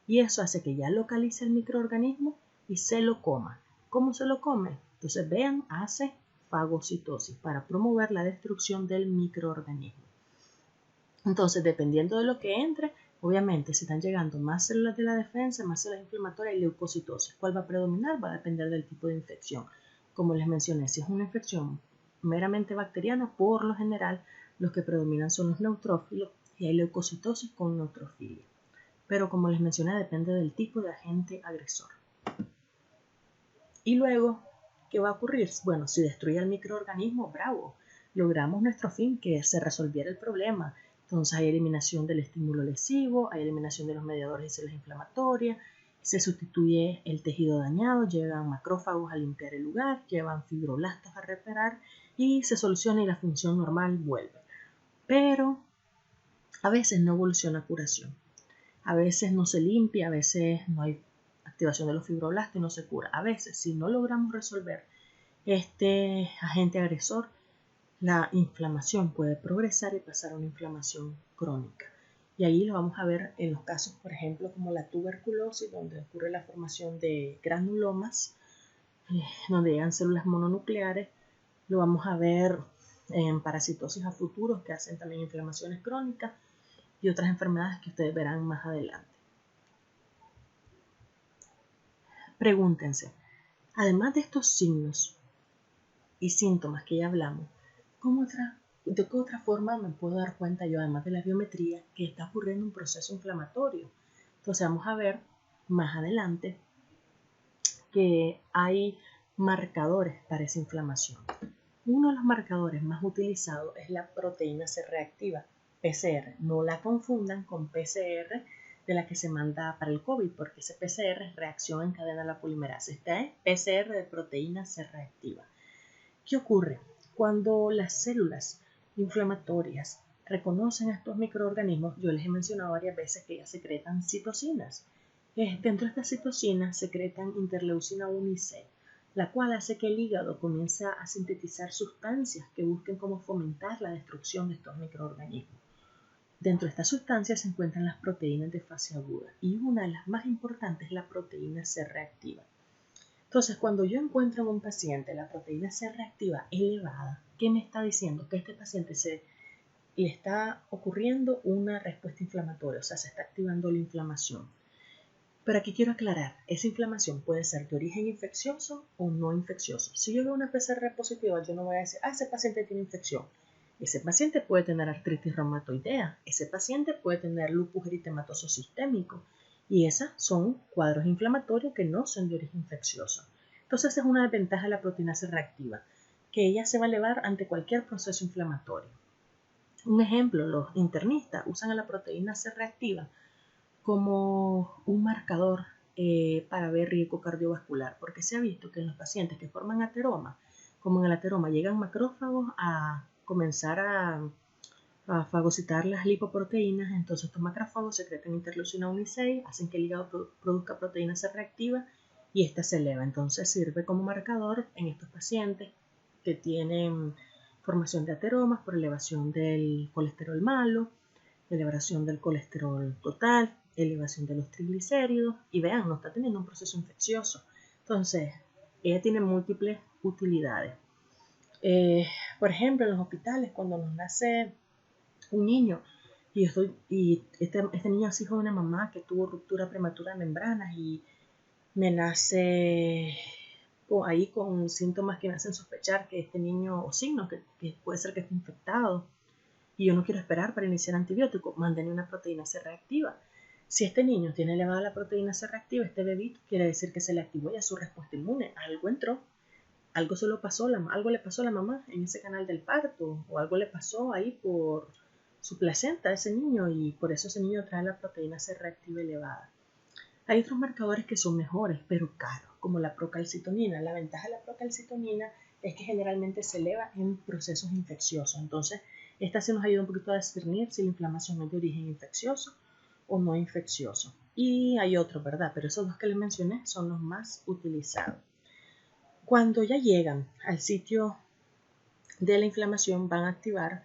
Y eso hace que ya localice el microorganismo y se lo coma. ¿Cómo se lo come? Entonces vean, hace fagocitosis para promover la destrucción del microorganismo. Entonces, dependiendo de lo que entre, obviamente, si están llegando más células de la defensa, más células inflamatorias y leucocitosis. ¿Cuál va a predominar? Va a depender del tipo de infección. Como les mencioné, si es una infección meramente bacteriana, por lo general, los que predominan son los neutrófilos y hay leucocitosis con neutrofilia. Pero como les mencioné, depende del tipo de agente agresor. Y luego, ¿qué va a ocurrir? Bueno, si destruye el microorganismo, bravo, logramos nuestro fin, que se resolviera el problema. Entonces hay eliminación del estímulo lesivo, hay eliminación de los mediadores y células inflamatorias, se sustituye el tejido dañado, llegan macrófagos a limpiar el lugar, llevan fibroblastos a reparar y se soluciona y la función normal vuelve. Pero a veces no evoluciona a curación. A veces no se limpia, a veces no hay activación de los fibroblastos y no se cura. A veces, si no logramos resolver este agente agresor, la inflamación puede progresar y pasar a una inflamación crónica. Y ahí lo vamos a ver en los casos, por ejemplo, como la tuberculosis, donde ocurre la formación de granulomas, donde llegan células mononucleares. Lo vamos a ver en parasitosis a futuros, que hacen también inflamaciones crónicas y otras enfermedades que ustedes verán más adelante. Pregúntense, además de estos signos y síntomas que ya hablamos, ¿de qué otra forma me puedo dar cuenta yo, además de la biometría, que está ocurriendo un proceso inflamatorio? Entonces vamos a ver más adelante que hay marcadores para esa inflamación. Uno de los marcadores más utilizados es la proteína C reactiva, PCR. No la confundan con PCR de la que se manda para el COVID, porque ese PCR es reacción en cadena de la polimerasa. Esta es PCR de proteína C reactiva. ¿Qué ocurre? Cuando las células inflamatorias reconocen a estos microorganismos, yo les he mencionado varias veces que ellas secretan citocinas. Dentro de estas citocinas secretan interleucina 1 y C, la cual hace que el hígado comience a sintetizar sustancias que busquen cómo fomentar la destrucción de estos microorganismos. Dentro de estas sustancias se encuentran las proteínas de fase aguda y una de las más importantes es la proteína C reactiva. Entonces, cuando yo encuentro en un paciente la proteína C reactiva elevada, ¿qué me está diciendo? Que a este paciente le está ocurriendo una respuesta inflamatoria, o sea, se está activando la inflamación. Pero aquí quiero aclarar, esa inflamación puede ser de origen infeccioso o no infeccioso. Si yo veo una PCR positiva, yo no voy a decir, ese paciente tiene infección. Ese paciente puede tener artritis reumatoidea, ese paciente puede tener lupus eritematoso sistémico, y esos son cuadros inflamatorios que no son de origen infeccioso. Entonces esa es una desventaja de la proteína C reactiva, que ella se va a elevar ante cualquier proceso inflamatorio. Un ejemplo, los internistas usan a la proteína C reactiva como un marcador para ver riesgo cardiovascular, porque se ha visto que en los pacientes que forman ateroma, como en el ateroma llegan macrófagos a comenzar a fagocitar las lipoproteínas, entonces estos macrófagos secretan interleucina 1 y 6, hacen que el hígado produzca proteína C reactiva y esta se eleva. Entonces sirve como marcador en estos pacientes que tienen formación de ateromas por elevación del colesterol malo, elevación del colesterol total, elevación de los triglicéridos, y vean, no está teniendo un proceso infeccioso. Entonces, ella tiene múltiples utilidades. Por ejemplo, en los hospitales, cuando nos nace un niño, y este niño es hijo de una mamá que tuvo ruptura prematura de membranas y me nace ahí con síntomas que me hacen sospechar que este niño, o signos que puede ser que esté infectado, y yo no quiero esperar para iniciar antibiótico, mándeme una proteína C reactiva. Si este niño tiene elevada la proteína C reactiva, este bebito, quiere decir que se le activó ya su respuesta inmune, algo entró, algo algo le pasó a la mamá en ese canal del parto, o algo le pasó ahí por su placenta a ese niño, y por eso ese niño trae la proteína C reactiva elevada. Hay otros marcadores que son mejores, pero caros, como la procalcitonina. La ventaja de la procalcitonina es que generalmente se eleva en procesos infecciosos. Entonces, esta se nos ayuda un poquito a discernir si la inflamación es de origen infeccioso o no infeccioso. Y hay otros, ¿verdad? Pero esos dos que les mencioné son los más utilizados. Cuando ya llegan al sitio de la inflamación, van a activar,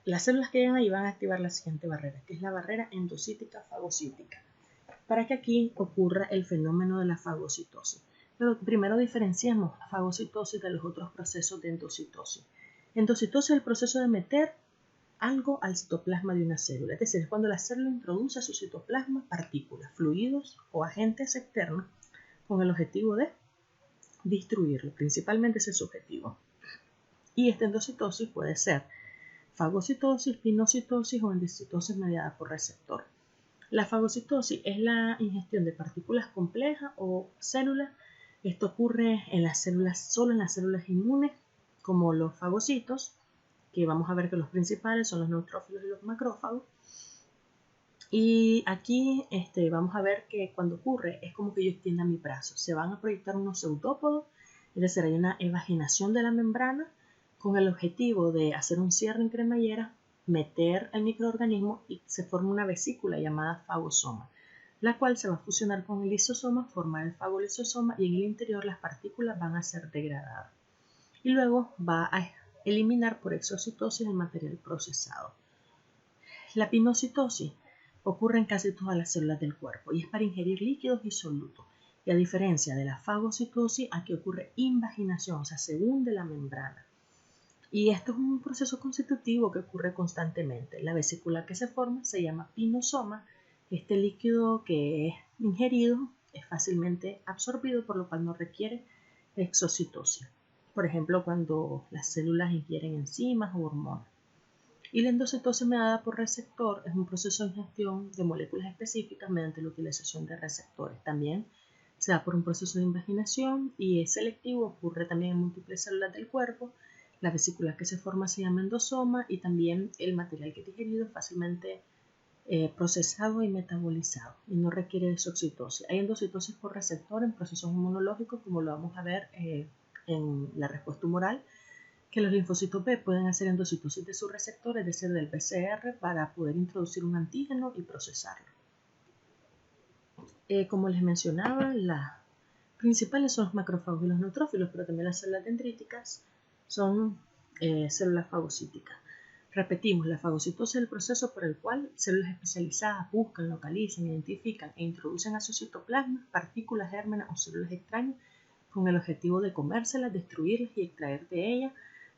las células que llegan ahí van a activar la siguiente barrera, que es la barrera endocítica fagocítica, para que aquí ocurra el fenómeno de la fagocitosis. Pero primero diferenciamos la fagocitosis de los otros procesos de endocitosis. Endocitosis es el proceso de meter algo al citoplasma de una célula, es decir, es cuando la célula introduce a su citoplasma partículas, fluidos o agentes externos con el objetivo de destruirlo, principalmente ese es su objetivo. Y esta endocitosis puede ser fagocitosis, pinocitosis o endocitosis mediada por receptor. La fagocitosis es la ingestión de partículas complejas o células. Esto ocurre en las células, solo en las células inmunes, como los fagocitos, que vamos a ver que los principales son los neutrófilos y los macrófagos. Y aquí vamos a ver que cuando ocurre es como que yo extienda mi brazo. Se van a proyectar unos pseudópodos, es decir, hay una evaginación de la membrana con el objetivo de hacer un cierre en cremallera, meter el microorganismo y se forma una vesícula llamada fagosoma, la cual se va a fusionar con el lisosoma, formar el fagolisosoma y en el interior las partículas van a ser degradadas. Y luego va a eliminar por exocitosis el material procesado. La pinocitosis ocurre en casi todas las células del cuerpo y es para ingerir líquidos y solutos. Y a diferencia de la fagocitosis, aquí ocurre invaginación, o sea, se hunde la membrana. Y esto es un proceso constitutivo que ocurre constantemente. La vesícula que se forma se llama pinosoma. Este líquido que es ingerido es fácilmente absorbido, por lo cual no requiere exocitosis. Por ejemplo, cuando las células ingieren enzimas o hormonas. Y la endocitosis mediada por receptor es un proceso de ingestión de moléculas específicas mediante la utilización de receptores. También se da por un proceso de invaginación y es selectivo, ocurre también en múltiples células del cuerpo. La vesícula que se forma se llama endosoma y también el material que es digerido es fácilmente procesado y metabolizado y no requiere exocitosis. Hay endocitosis por receptor en procesos inmunológicos, como lo vamos a ver en la respuesta humoral, que los linfocitos B pueden hacer endocitosis de su receptor, es decir, del PCR, para poder introducir un antígeno y procesarlo. Como les mencionaba, las principales son los macrófagos y los neutrófilos, pero también las células dendríticas son células fagocíticas. Repetimos, la fagocitosis es el proceso por el cual células especializadas buscan, localizan, identifican e introducen a su citoplasma partículas, gérmenes o células extrañas con el objetivo de comérselas, destruirlas y extraer de ellas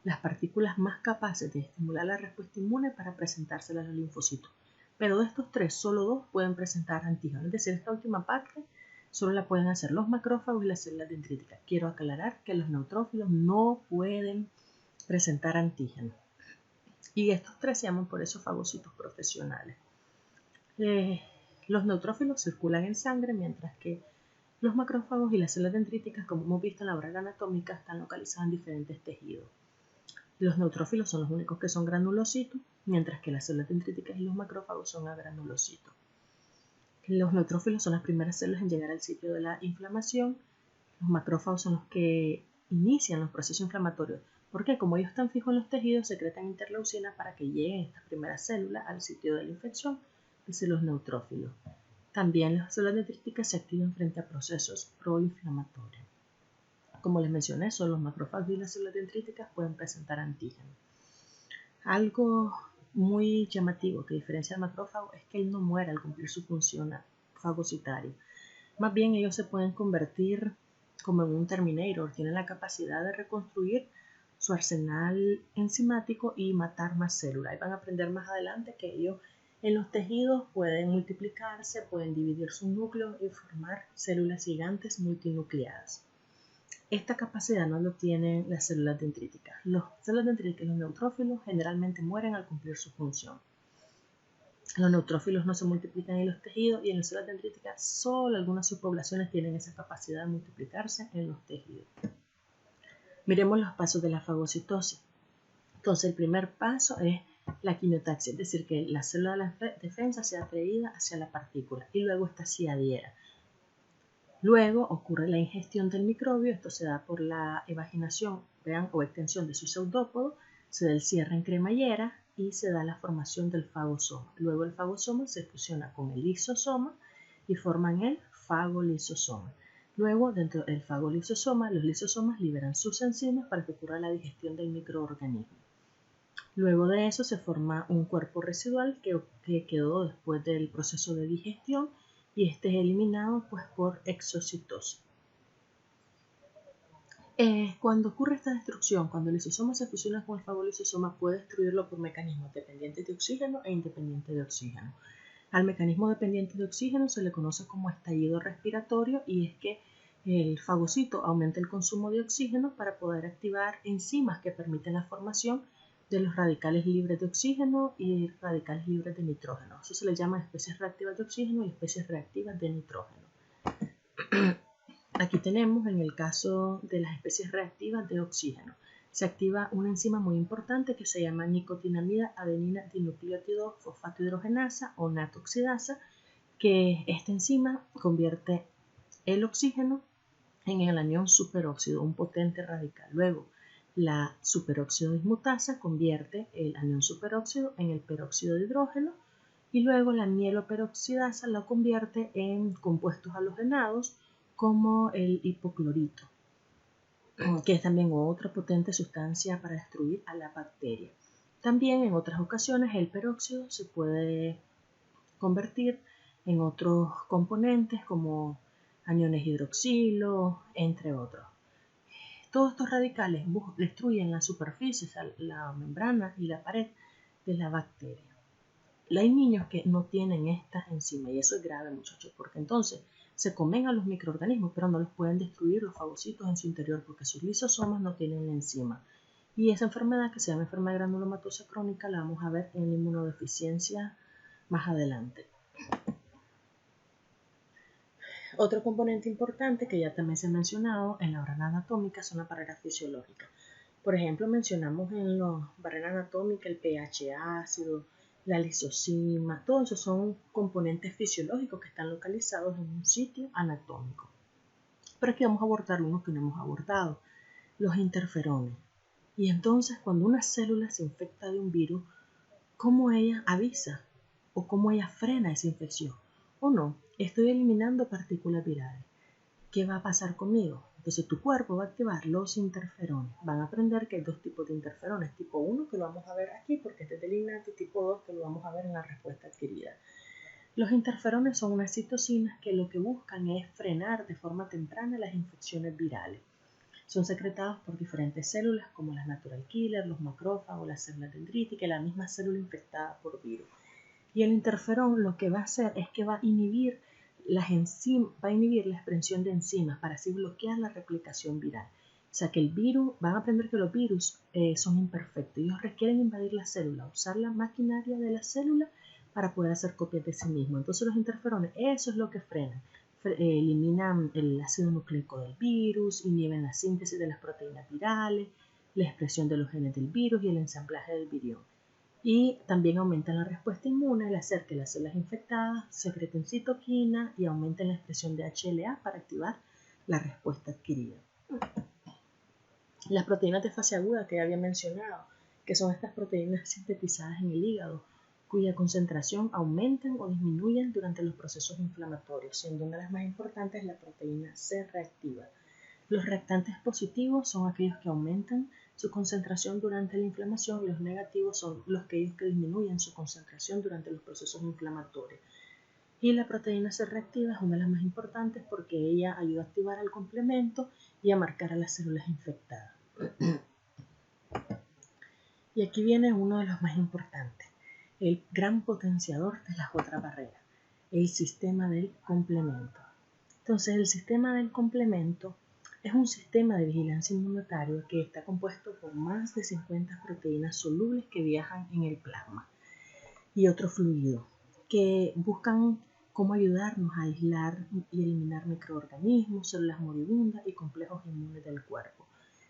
las partículas más capaces de estimular la respuesta inmune para presentárselas a los linfocitos. Pero de estos tres, solo dos pueden presentar antígenos. Es decir, esta última parte solo la pueden hacer los macrófagos y las células dendríticas. Quiero aclarar que los neutrófilos no pueden presentar antígenos. Y estos tres se llaman por eso fagocitos profesionales. Los neutrófilos circulan en sangre, mientras que los macrófagos y las células dendríticas, como hemos visto en la barrera anatómica, están localizadas en diferentes tejidos. Los neutrófilos son los únicos que son granulocitos, mientras que las células dendríticas y los macrófagos son agranulocitos. Los neutrófilos son las primeras células en llegar al sitio de la inflamación. Los macrófagos son los que inician los procesos inflamatorios, porque como ellos están fijos en los tejidos, secretan interleucinas para que lleguen estas primeras células al sitio de la infección, que son los neutrófilos. También las células dendríticas se activan frente a procesos proinflamatorios. Como les mencioné, solo los macrófagos y las células dendríticas pueden presentar antígenos. Algo muy llamativo que diferencia al macrófago es que él no muere al cumplir su función fagocitaria. Más bien ellos se pueden convertir como en un Terminator, tienen la capacidad de reconstruir su arsenal enzimático y matar más células. Y van a aprender más adelante que ellos en los tejidos pueden multiplicarse, pueden dividir sus núcleos y formar células gigantes multinucleadas. Esta capacidad no lo tienen las células dendríticas. Las células dendríticas y los neutrófilos generalmente mueren al cumplir su función. Los neutrófilos no se multiplican en los tejidos y en las células dendríticas solo algunas subpoblaciones tienen esa capacidad de multiplicarse en los tejidos. Miremos los pasos de la fagocitosis. Entonces, el primer paso es la quimiotaxia, es decir, que la célula de la defensa sea atraída hacia la partícula y luego esta se adhiera. Luego ocurre la ingestión del microbio, esto se da por la evaginación o extensión de su pseudópodo, se da el cierre en cremallera y se da la formación del fagosoma. Luego el fagosoma se fusiona con el lisosoma y forman el fagolisosoma. Luego, dentro del fagolisosoma, los lisosomas liberan sus enzimas para que ocurra la digestión del microorganismo. Luego de eso se forma un cuerpo residual que quedó después del proceso de digestión y este es eliminado pues, por exocitosis. Cuando ocurre esta destrucción, cuando el lisosoma se fusiona con el fagolisosoma, puede destruirlo por mecanismos dependientes de oxígeno e independientes de oxígeno. Al mecanismo dependiente de oxígeno se le conoce como estallido respiratorio y es que el fagocito aumenta el consumo de oxígeno para poder activar enzimas que permiten la formación de los radicales libres de oxígeno y radicales libres de nitrógeno. Eso se le llama especies reactivas de oxígeno y especies reactivas de nitrógeno. Aquí tenemos en el caso de las especies reactivas de oxígeno. Se activa una enzima muy importante que se llama nicotinamida adenina dinucleótido fosfato hidrogenasa o NAT-oxidasa, que esta enzima convierte el oxígeno en el anión superóxido, un potente radical. Luego, la superóxido dismutasa convierte el anión superóxido en el peróxido de hidrógeno y luego la mieloperoxidasa lo convierte en compuestos halogenados como el hipoclorito, que es también otra potente sustancia para destruir a la bacteria. También en otras ocasiones el peróxido se puede convertir en otros componentes como aniones hidroxilo, entre otros. Todos estos radicales destruyen la superficie, la membrana y la pared de la bacteria. Hay niños que no tienen estas enzimas y eso es grave, muchachos, porque entonces se comen a los microorganismos, pero no los pueden destruir los fagocitos en su interior porque sus lisosomas no tienen la enzima. Y esa enfermedad, que se llama enfermedad granulomatosa crónica, la vamos a ver en la inmunodeficiencia más adelante. Otro componente importante que ya también se ha mencionado en la barrera anatómica son las barreras fisiológicas. Por ejemplo, mencionamos en la barrera anatómica el pH ácido, la lisosima, todos esos son componentes fisiológicos que están localizados en un sitio anatómico. Pero aquí vamos a abordar uno que no hemos abordado, los interferones. Y entonces, cuando una célula se infecta de un virus, ¿cómo ella avisa o cómo ella frena esa infección? ¿O no? Estoy eliminando partículas virales. ¿Qué va a pasar conmigo? Entonces tu cuerpo va a activar los interferones. Van a aprender que hay dos tipos de interferones. Tipo 1 que lo vamos a ver aquí porque este es del innato y tipo 2 que lo vamos a ver en la respuesta adquirida. Los interferones son unas citocinas que lo que buscan es frenar de forma temprana las infecciones virales. Son secretados por diferentes células como las natural killer, los macrófagos, las células dendríticas y la misma célula infectada por virus. Y el interferón lo que va a hacer es que va a inhibir la expresión de enzimas para así bloquear la replicación viral. O sea que el virus, van a aprender que los virus son imperfectos. Ellos requieren invadir la célula, usar la maquinaria de la célula para poder hacer copias de sí mismos. Entonces los interferones, eso es lo que frenan. Eliminan el ácido nucleico del virus, inhiben la síntesis de las proteínas virales, la expresión de los genes del virus y el ensamblaje del virión. Y también aumentan la respuesta inmune al hacer que las células infectadas secreten citoquina y aumenten la expresión de HLA para activar la respuesta adquirida. Las proteínas de fase aguda que ya había mencionado, que son estas proteínas sintetizadas en el hígado, cuya concentración aumentan o disminuyen durante los procesos inflamatorios, siendo una de las más importantes la proteína C reactiva. Los reactantes positivos son aquellos que aumentan su concentración durante la inflamación, y los negativos son aquellos que disminuyen su concentración durante los procesos inflamatorios. Y la proteína C reactiva es una de las más importantes porque ella ayuda a activar al complemento y a marcar a las células infectadas. Y aquí viene uno de los más importantes, el gran potenciador de las otras barreras, el sistema del complemento. Entonces, el sistema del complemento es un sistema de vigilancia inmunitaria que está compuesto por más de 50 proteínas solubles que viajan en el plasma y otros fluidos que buscan cómo ayudarnos a aislar y eliminar microorganismos, células moribundas y complejos inmunes del cuerpo.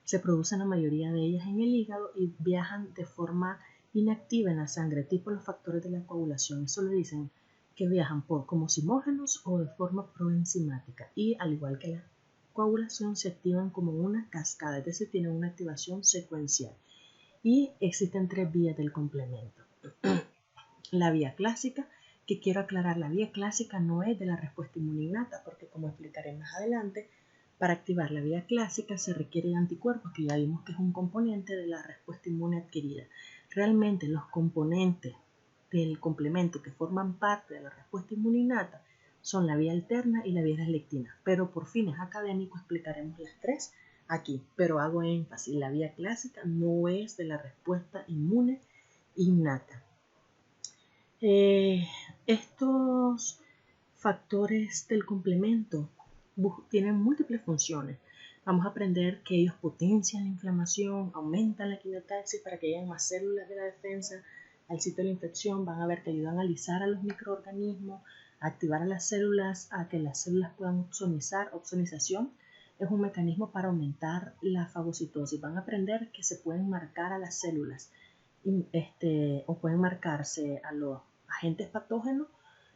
Se producen la mayoría de ellas en el hígado y viajan de forma inactiva en la sangre, tipo los factores de la coagulación. Eso le dicen que viajan como simógenos o de forma proenzimática, y al igual que la coagulación se activan como una cascada, es decir, tienen una activación secuencial. Y existen 3 vías del complemento. La vía clásica, que quiero aclarar, la vía clásica no es de la respuesta inmune innata, porque como explicaré más adelante, para activar la vía clásica se requiere de anticuerpos, que ya vimos que es un componente de la respuesta inmune adquirida. Realmente los componentes del complemento que forman parte de la respuesta inmune innata son la vía alterna y la vía lectina, pero por fines académicos explicaremos las 3 aquí, pero hago énfasis, la vía clásica no es de la respuesta inmune innata. Estos factores del complemento tienen múltiples funciones. Vamos a aprender que ellos potencian la inflamación, aumentan la quimiotaxis para que lleguen más células de la defensa al sitio de la infección. Van a ver que ayudan a alisar a los microorganismos, a activar a las células, a que las células puedan opsonizar. Opsonización es un mecanismo para aumentar la fagocitosis. Van a aprender que se pueden marcar a las células o pueden marcarse a los agentes patógenos.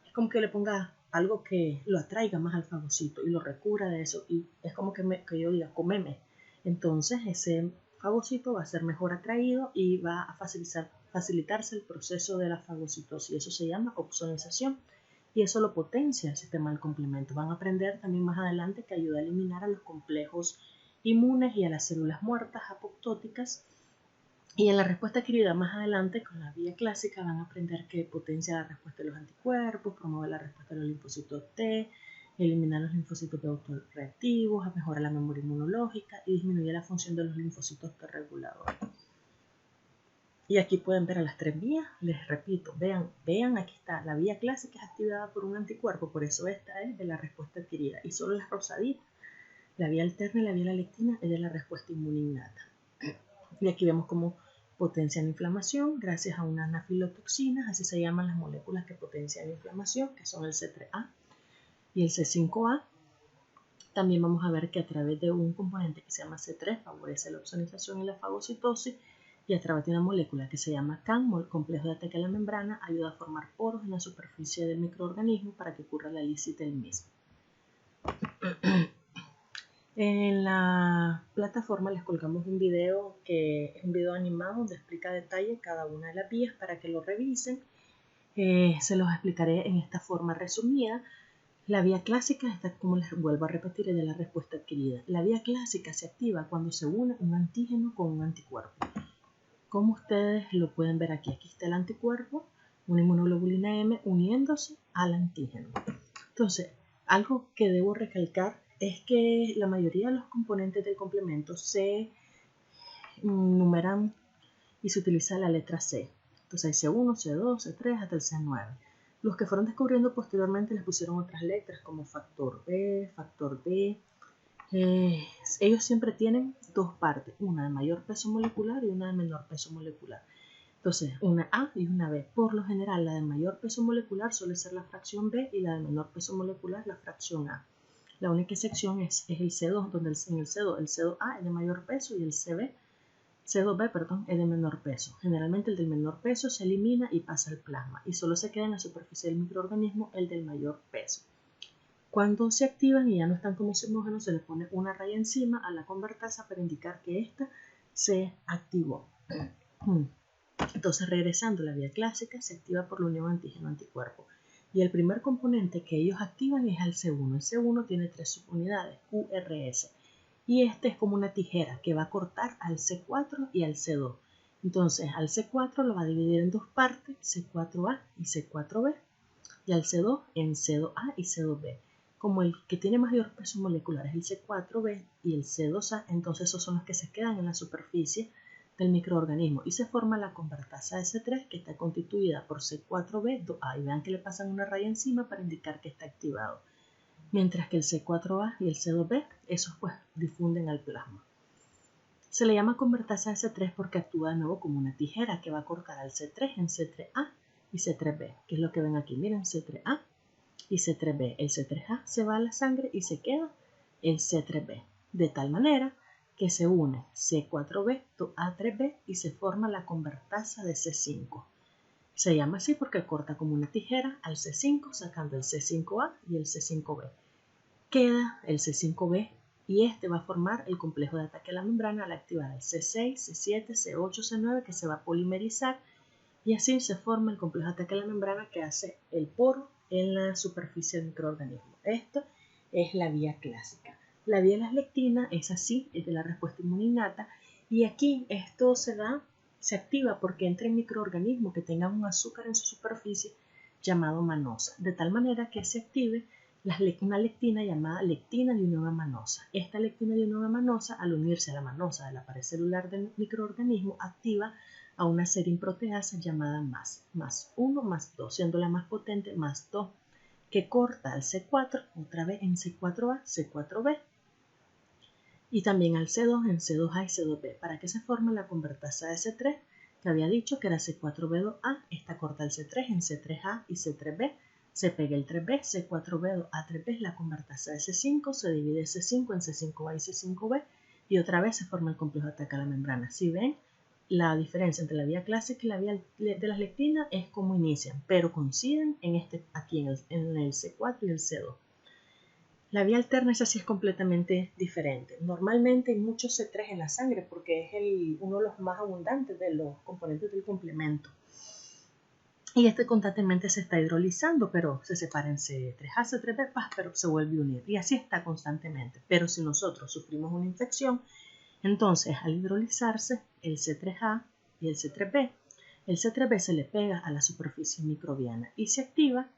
Es como que le ponga algo que lo atraiga más al fagocito y lo recubra de eso, y es como que yo diga, comeme. Entonces ese fagocito va a ser mejor atraído y va a facilitarse el proceso de la fagocitosis. Eso se llama opsonización, y eso lo potencia el sistema del complemento. Van a aprender también más adelante que ayuda a eliminar a los complejos inmunes y a las células muertas apoptóticas. Y en la respuesta adquirida más adelante, con la vía clásica, van a aprender que potencia la respuesta de los anticuerpos, promueve la respuesta de los linfocitos T, elimina los linfocitos B autorreactivos, mejora la memoria inmunológica y disminuye la función de los linfocitos T reguladores. Y aquí pueden ver a las 3 vías. Les repito, vean, aquí está, la vía clásica es activada por un anticuerpo, por eso esta es de la respuesta adquirida. Y solo las rosaditas, la vía alterna y la vía lectina, es de la respuesta inmune innata. Y aquí vemos cómo potencian la inflamación gracias a unas anafilotoxinas, así se llaman las moléculas que potencian la inflamación, que son el C3A y el C5A. También vamos a ver que a través de un componente que se llama C3 favorece la opsonización y la fagocitosis, y a través de una molécula que se llama CAM, el complejo de ataque a la membrana, ayuda a formar poros en la superficie del microorganismo para que ocurra la lisis del mismo. En la plataforma les colgamos un video que es un video animado donde explica a detalle cada una de las vías para que lo revisen. Se los explicaré en esta forma resumida. La vía clásica está, como les vuelvo a repetir, es de la respuesta adquirida. La vía clásica se activa cuando se une un antígeno con un anticuerpo. Como ustedes lo pueden ver aquí, aquí está el anticuerpo, una inmunoglobulina M uniéndose al antígeno. Entonces, algo que debo recalcar es que la mayoría de los componentes del complemento se numeran y se utiliza la letra C. Entonces hay C1, C2, C3 hasta el C9. Los que fueron descubriendo posteriormente les pusieron otras letras como factor B, factor D. Ellos siempre tienen 2 partes, una de mayor peso molecular y una de menor peso molecular. Entonces, una A y una B. Por lo general, la de mayor peso molecular suele ser la fracción B y la de menor peso molecular la fracción A. La única excepción es el C2, donde en el C2A es de mayor peso y el C2B es de menor peso. Generalmente el del menor peso se elimina y pasa al plasma, y solo se queda en la superficie del microorganismo el del mayor peso. Cuando se activan y ya no están como simógenos, se les pone una raya encima a la convertasa para indicar que ésta se activó. Entonces, regresando a la vía clásica, se activa por la unión antígeno-anticuerpo. Y el primer componente que ellos activan es el C1. El C1 tiene 3 subunidades, QRS. y este es como una tijera que va a cortar al C4 y al C2. Entonces al C4 lo va a dividir en dos partes, C4A y C4B, y al C2 en C2A y C2B. Como el que tiene mayor peso molecular es el C4B y el C2A, entonces esos son los que se quedan en la superficie del microorganismo y se forma la convertasa S3 que está constituida por C4B2A, y vean que le pasan una raya encima para indicar que está activado, mientras que el C4A y el C2B, esos pues difunden al plasma. Se le llama convertasa S3 porque actúa de nuevo como una tijera que va a cortar al C3 en C3A y C3B, que es lo que ven aquí, miren, C3A y C3B. El C3A se va a la sangre y se queda el C3B, de tal manera que se une C4B a 3B y se forma la convertasa de C5. Se llama así porque corta como una tijera al C5 sacando el C5A y el C5B. Queda el C5B y este va a formar el complejo de ataque a la membrana al activar el C6, C7, C8, C9 que se va a polimerizar y así se forma el complejo de ataque a la membrana que hace el poro en la superficie del microorganismo. Esto es la vía clásica. La vía de las lectinas es así, es de la respuesta inmune innata, y aquí esto se activa porque entra en microorganismos que tengan un azúcar en su superficie llamado manosa, de tal manera que se active una lectina llamada lectina de unión amanosa. Esta lectina de unión amanosa, al unirse a la manosa de la pared celular del microorganismo, activa a una serin proteasa llamada más 1 más 2, siendo la más potente más 2, que corta al C4 otra vez en C4A, C4B, y también al C2 en C2A y C2B, para que se forme la convertasa S3, que había dicho que era C4B2A, esta corta al C3 en C3A y C3B, se pega el 3B, C4B2A3B es la convertasa S5, se divide C5 en C5A y C5B, y otra vez se forma el complejo de ataque a la membrana. Si ven, la diferencia entre la vía clásica y la vía de las lectinas es cómo inician, pero coinciden aquí en el C4 y el C2. La vía alterna esa sí es completamente diferente. Normalmente hay mucho C3 en la sangre porque es uno de los más abundantes de los componentes del complemento. Y este constantemente se está hidrolizando, pero se separa en C3A, C3B, pero se vuelve a unir. Y así está constantemente. Pero si nosotros sufrimos una infección, entonces al hidrolizarse el C3A y el C3B se le pega a la superficie microbiana y se activa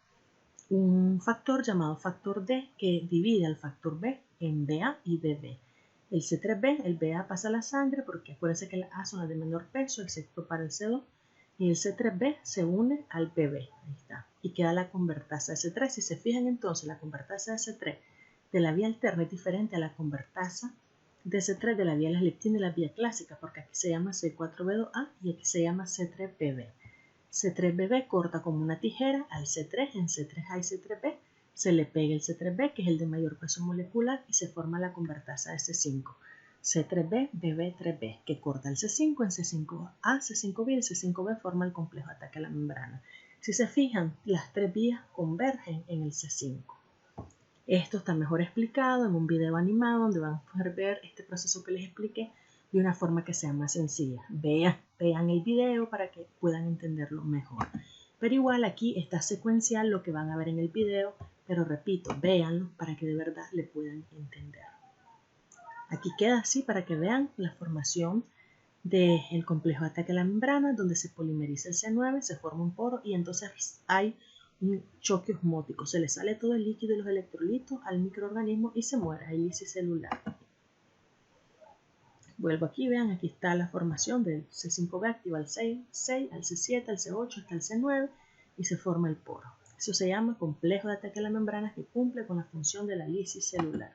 un factor llamado factor D que divide al factor B en BA y BB. El C3B, el BA pasa a la sangre porque acuérdense que las A son las de menor peso, excepto para el C2, y el C3B se une al BB, ahí está, y queda la convertasa S3. Si se fijan entonces, la convertasa S3 de la vía alterna es diferente a la convertasa de C3 de la vía de las lectinas y la vía clásica, porque aquí se llama C4B2A y aquí se llama C3BB. C3BB corta como una tijera al C3 en C3A y C3B, se le pega el C3B que es el de mayor peso molecular y se forma la convertasa S5. C3B, BB3B que corta el C5 en C5A, C5B y el C5B forma el complejo de ataque a la membrana. Si se fijan, las tres vías convergen en el C5. Esto está mejor explicado en un video animado donde van a poder ver este proceso que les expliqué de una forma que sea más sencilla. Vean el video para que puedan entenderlo mejor. Pero igual aquí está secuencial lo que van a ver en el video, pero repito, véanlo para que de verdad le puedan entender. Aquí queda así para que vean la formación del complejo de ataque a la membrana, donde se polimeriza el C9, se forma un poro y entonces hay un choque osmótico. Se le sale todo el líquido y los electrolitos al microorganismo y se muere, hay lisis celular. Vuelvo aquí, vean, aquí está la formación del C5B, activa al 6, al C7, al C8, hasta el C9 y se forma el poro. Eso se llama complejo de ataque a la membrana que cumple con la función de la lisis celular.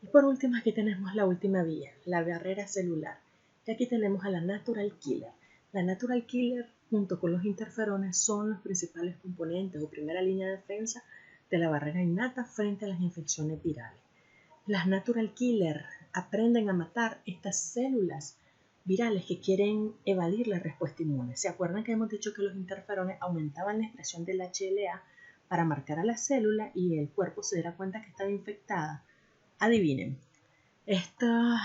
Y por último aquí tenemos la última vía, la barrera celular. Y aquí tenemos a la natural killer. La natural killer junto con los interferones son los principales componentes o primera línea de defensa de la barrera innata frente a las infecciones virales. Las natural killer aprenden a matar estas células virales que quieren evadir la respuesta inmune. ¿Se acuerdan que hemos dicho que los interferones aumentaban la expresión del HLA para marcar a la célula y el cuerpo se diera cuenta que estaba infectada? Adivinen, estos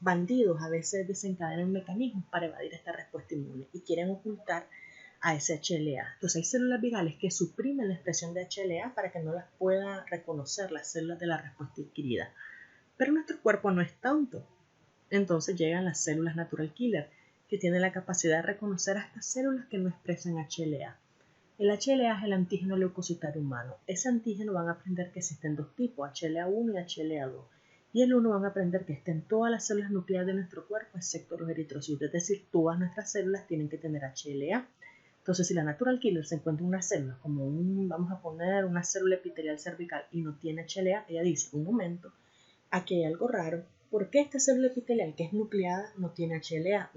bandidos a veces desencadenan mecanismos para evadir esta respuesta inmune y quieren ocultar a ese HLA. Entonces hay células virales que suprimen la expresión de HLA para que no las pueda reconocer las células de la respuesta adquirida. Pero nuestro cuerpo no es tonto. Entonces llegan las células natural killer, que tienen la capacidad de reconocer a estas células que no expresan HLA. El HLA es el antígeno leucocitario humano. Ese antígeno van a aprender que existen dos tipos, HLA1 y HLA2. Y el 1 van a aprender que estén todas las células nucleares de nuestro cuerpo, excepto los eritrocitos. Es decir, todas nuestras células tienen que tener HLA. Entonces, si la natural killer se encuentra en una célula, como vamos a poner una célula epitelial cervical y no tiene HLA, ella dice, un momento, aquí hay algo raro. ¿Por qué esta célula epitelial que es nucleada no tiene HLA?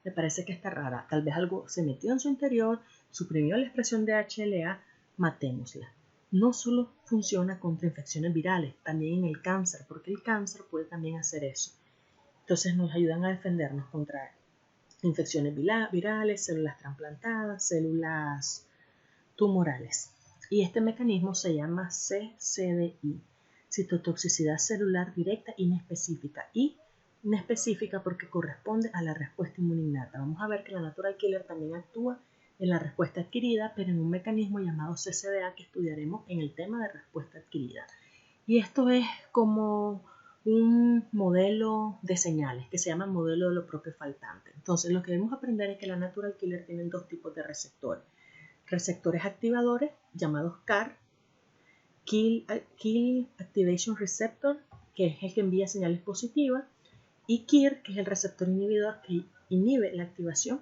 Me parece que está rara. Tal vez algo se metió en su interior, suprimió la expresión de HLA, matémosla. No solo funciona contra infecciones virales, también en el cáncer, porque el cáncer puede también hacer eso. Entonces nos ayudan a defendernos contra infecciones virales, células trasplantadas, células tumorales. Y este mecanismo se llama CCDI, citotoxicidad celular directa inespecífica. Y inespecífica porque corresponde a la respuesta inmunológica. Vamos a ver que la natural killer también actúa en la respuesta adquirida, pero en un mecanismo llamado CCDA que estudiaremos en el tema de respuesta adquirida. Y esto es como un modelo de señales que se llama modelo de lo propio faltante. Entonces lo que debemos aprender es que la natural killer tiene dos tipos de receptores. Receptores activadores llamados CAR, Kill Activation Receptor, que es el que envía señales positivas, y KIR, que es el receptor inhibidor que inhibe la activación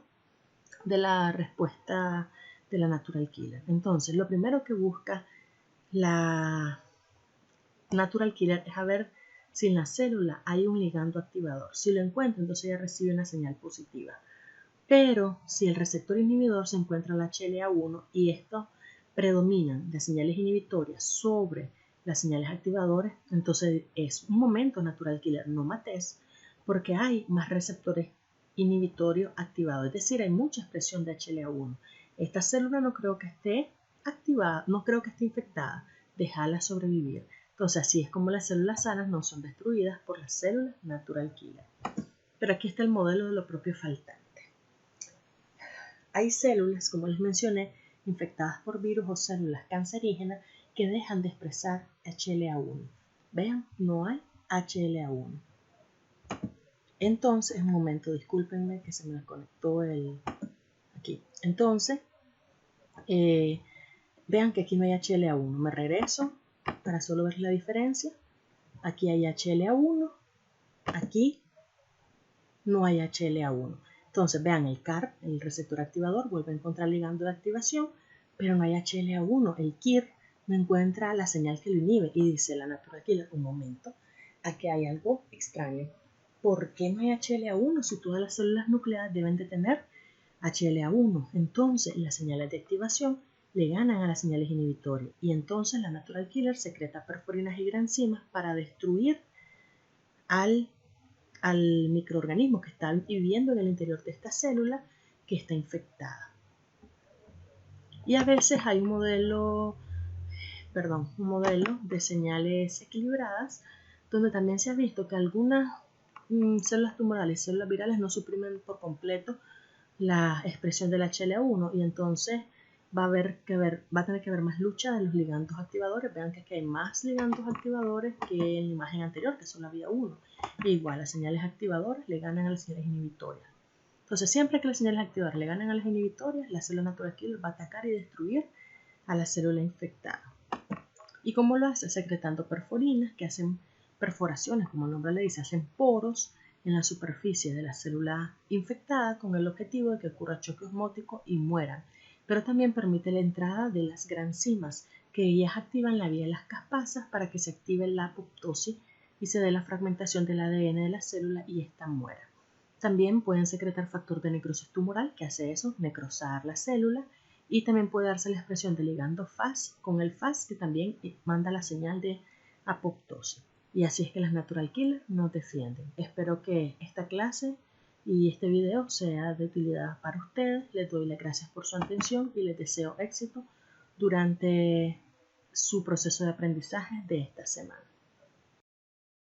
de la respuesta de la natural killer. Entonces, lo primero que busca la natural killer es a ver si en la célula hay un ligando activador. Si lo encuentra, entonces ella recibe una señal positiva. Pero si el receptor inhibidor se encuentra en la HLA1 y estos predominan las señales inhibitorias sobre las señales activadoras, entonces es un momento natural killer, no mates, porque hay más receptores inhibitorios activados, es decir, hay mucha expresión de HLA1. Esta célula no creo que esté activada, no creo que esté infectada, déjala sobrevivir. Entonces así es como las células sanas no son destruidas por las células natural killer. Pero aquí está el modelo de lo propio faltante. Hay células, como les mencioné, infectadas por virus o células cancerígenas que dejan de expresar HLA1. Vean, no hay HLA1. Entonces, un momento, discúlpenme que se me desconectó aquí. Entonces, vean que aquí no hay HLA1. Me regreso para solo ver la diferencia. Aquí hay HLA1, aquí no hay HLA1. Entonces, vean, el CAR, el receptor activador, vuelve a encontrar ligando de activación, pero no hay HLA1. El KIR no encuentra la señal que lo inhibe y dice la natural killer, un momento, aquí hay algo extraño. ¿Por qué no hay HLA1 si todas las células nucleares deben de tener HLA1? Entonces, las señales de activación le ganan a las señales inhibitorias y entonces la natural killer secreta perforinas y granzimas para destruir al microorganismo que está viviendo en el interior de esta célula que está infectada. Y a veces hay un modelo de señales equilibradas donde también se ha visto que algunas células tumorales y células virales no suprimen por completo la expresión del HLA1 y entonces va a tener que haber más lucha de los ligandos activadores. Vean que aquí hay más ligandos activadores que en la imagen anterior, que solo había uno. E igual, las señales activadoras le ganan a las señales inhibitorias. Entonces, siempre que las señales activadoras le ganan a las inhibitorias, la célula natural killer va a atacar y destruir a la célula infectada. ¿Y cómo lo hace? Secretando perforinas que hacen perforaciones, como el nombre le dice, hacen poros en la superficie de la célula infectada con el objetivo de que ocurra choque osmótico y mueran. Pero también permite la entrada de las granzimas, que ellas activan la vía de las caspasas para que se active la apoptosis y se dé la fragmentación del ADN de la célula y ésta muera. También pueden secretar factor de necrosis tumoral, que hace eso, necrosar la célula, y también puede darse la expresión de ligando FAS con el FAS, que también manda la señal de apoptosis. Y así es que las natural killers nos defienden. Espero que esta clase y este video sea de utilidad para ustedes. Les doy las gracias por su atención y les deseo éxito durante su proceso de aprendizaje de esta semana.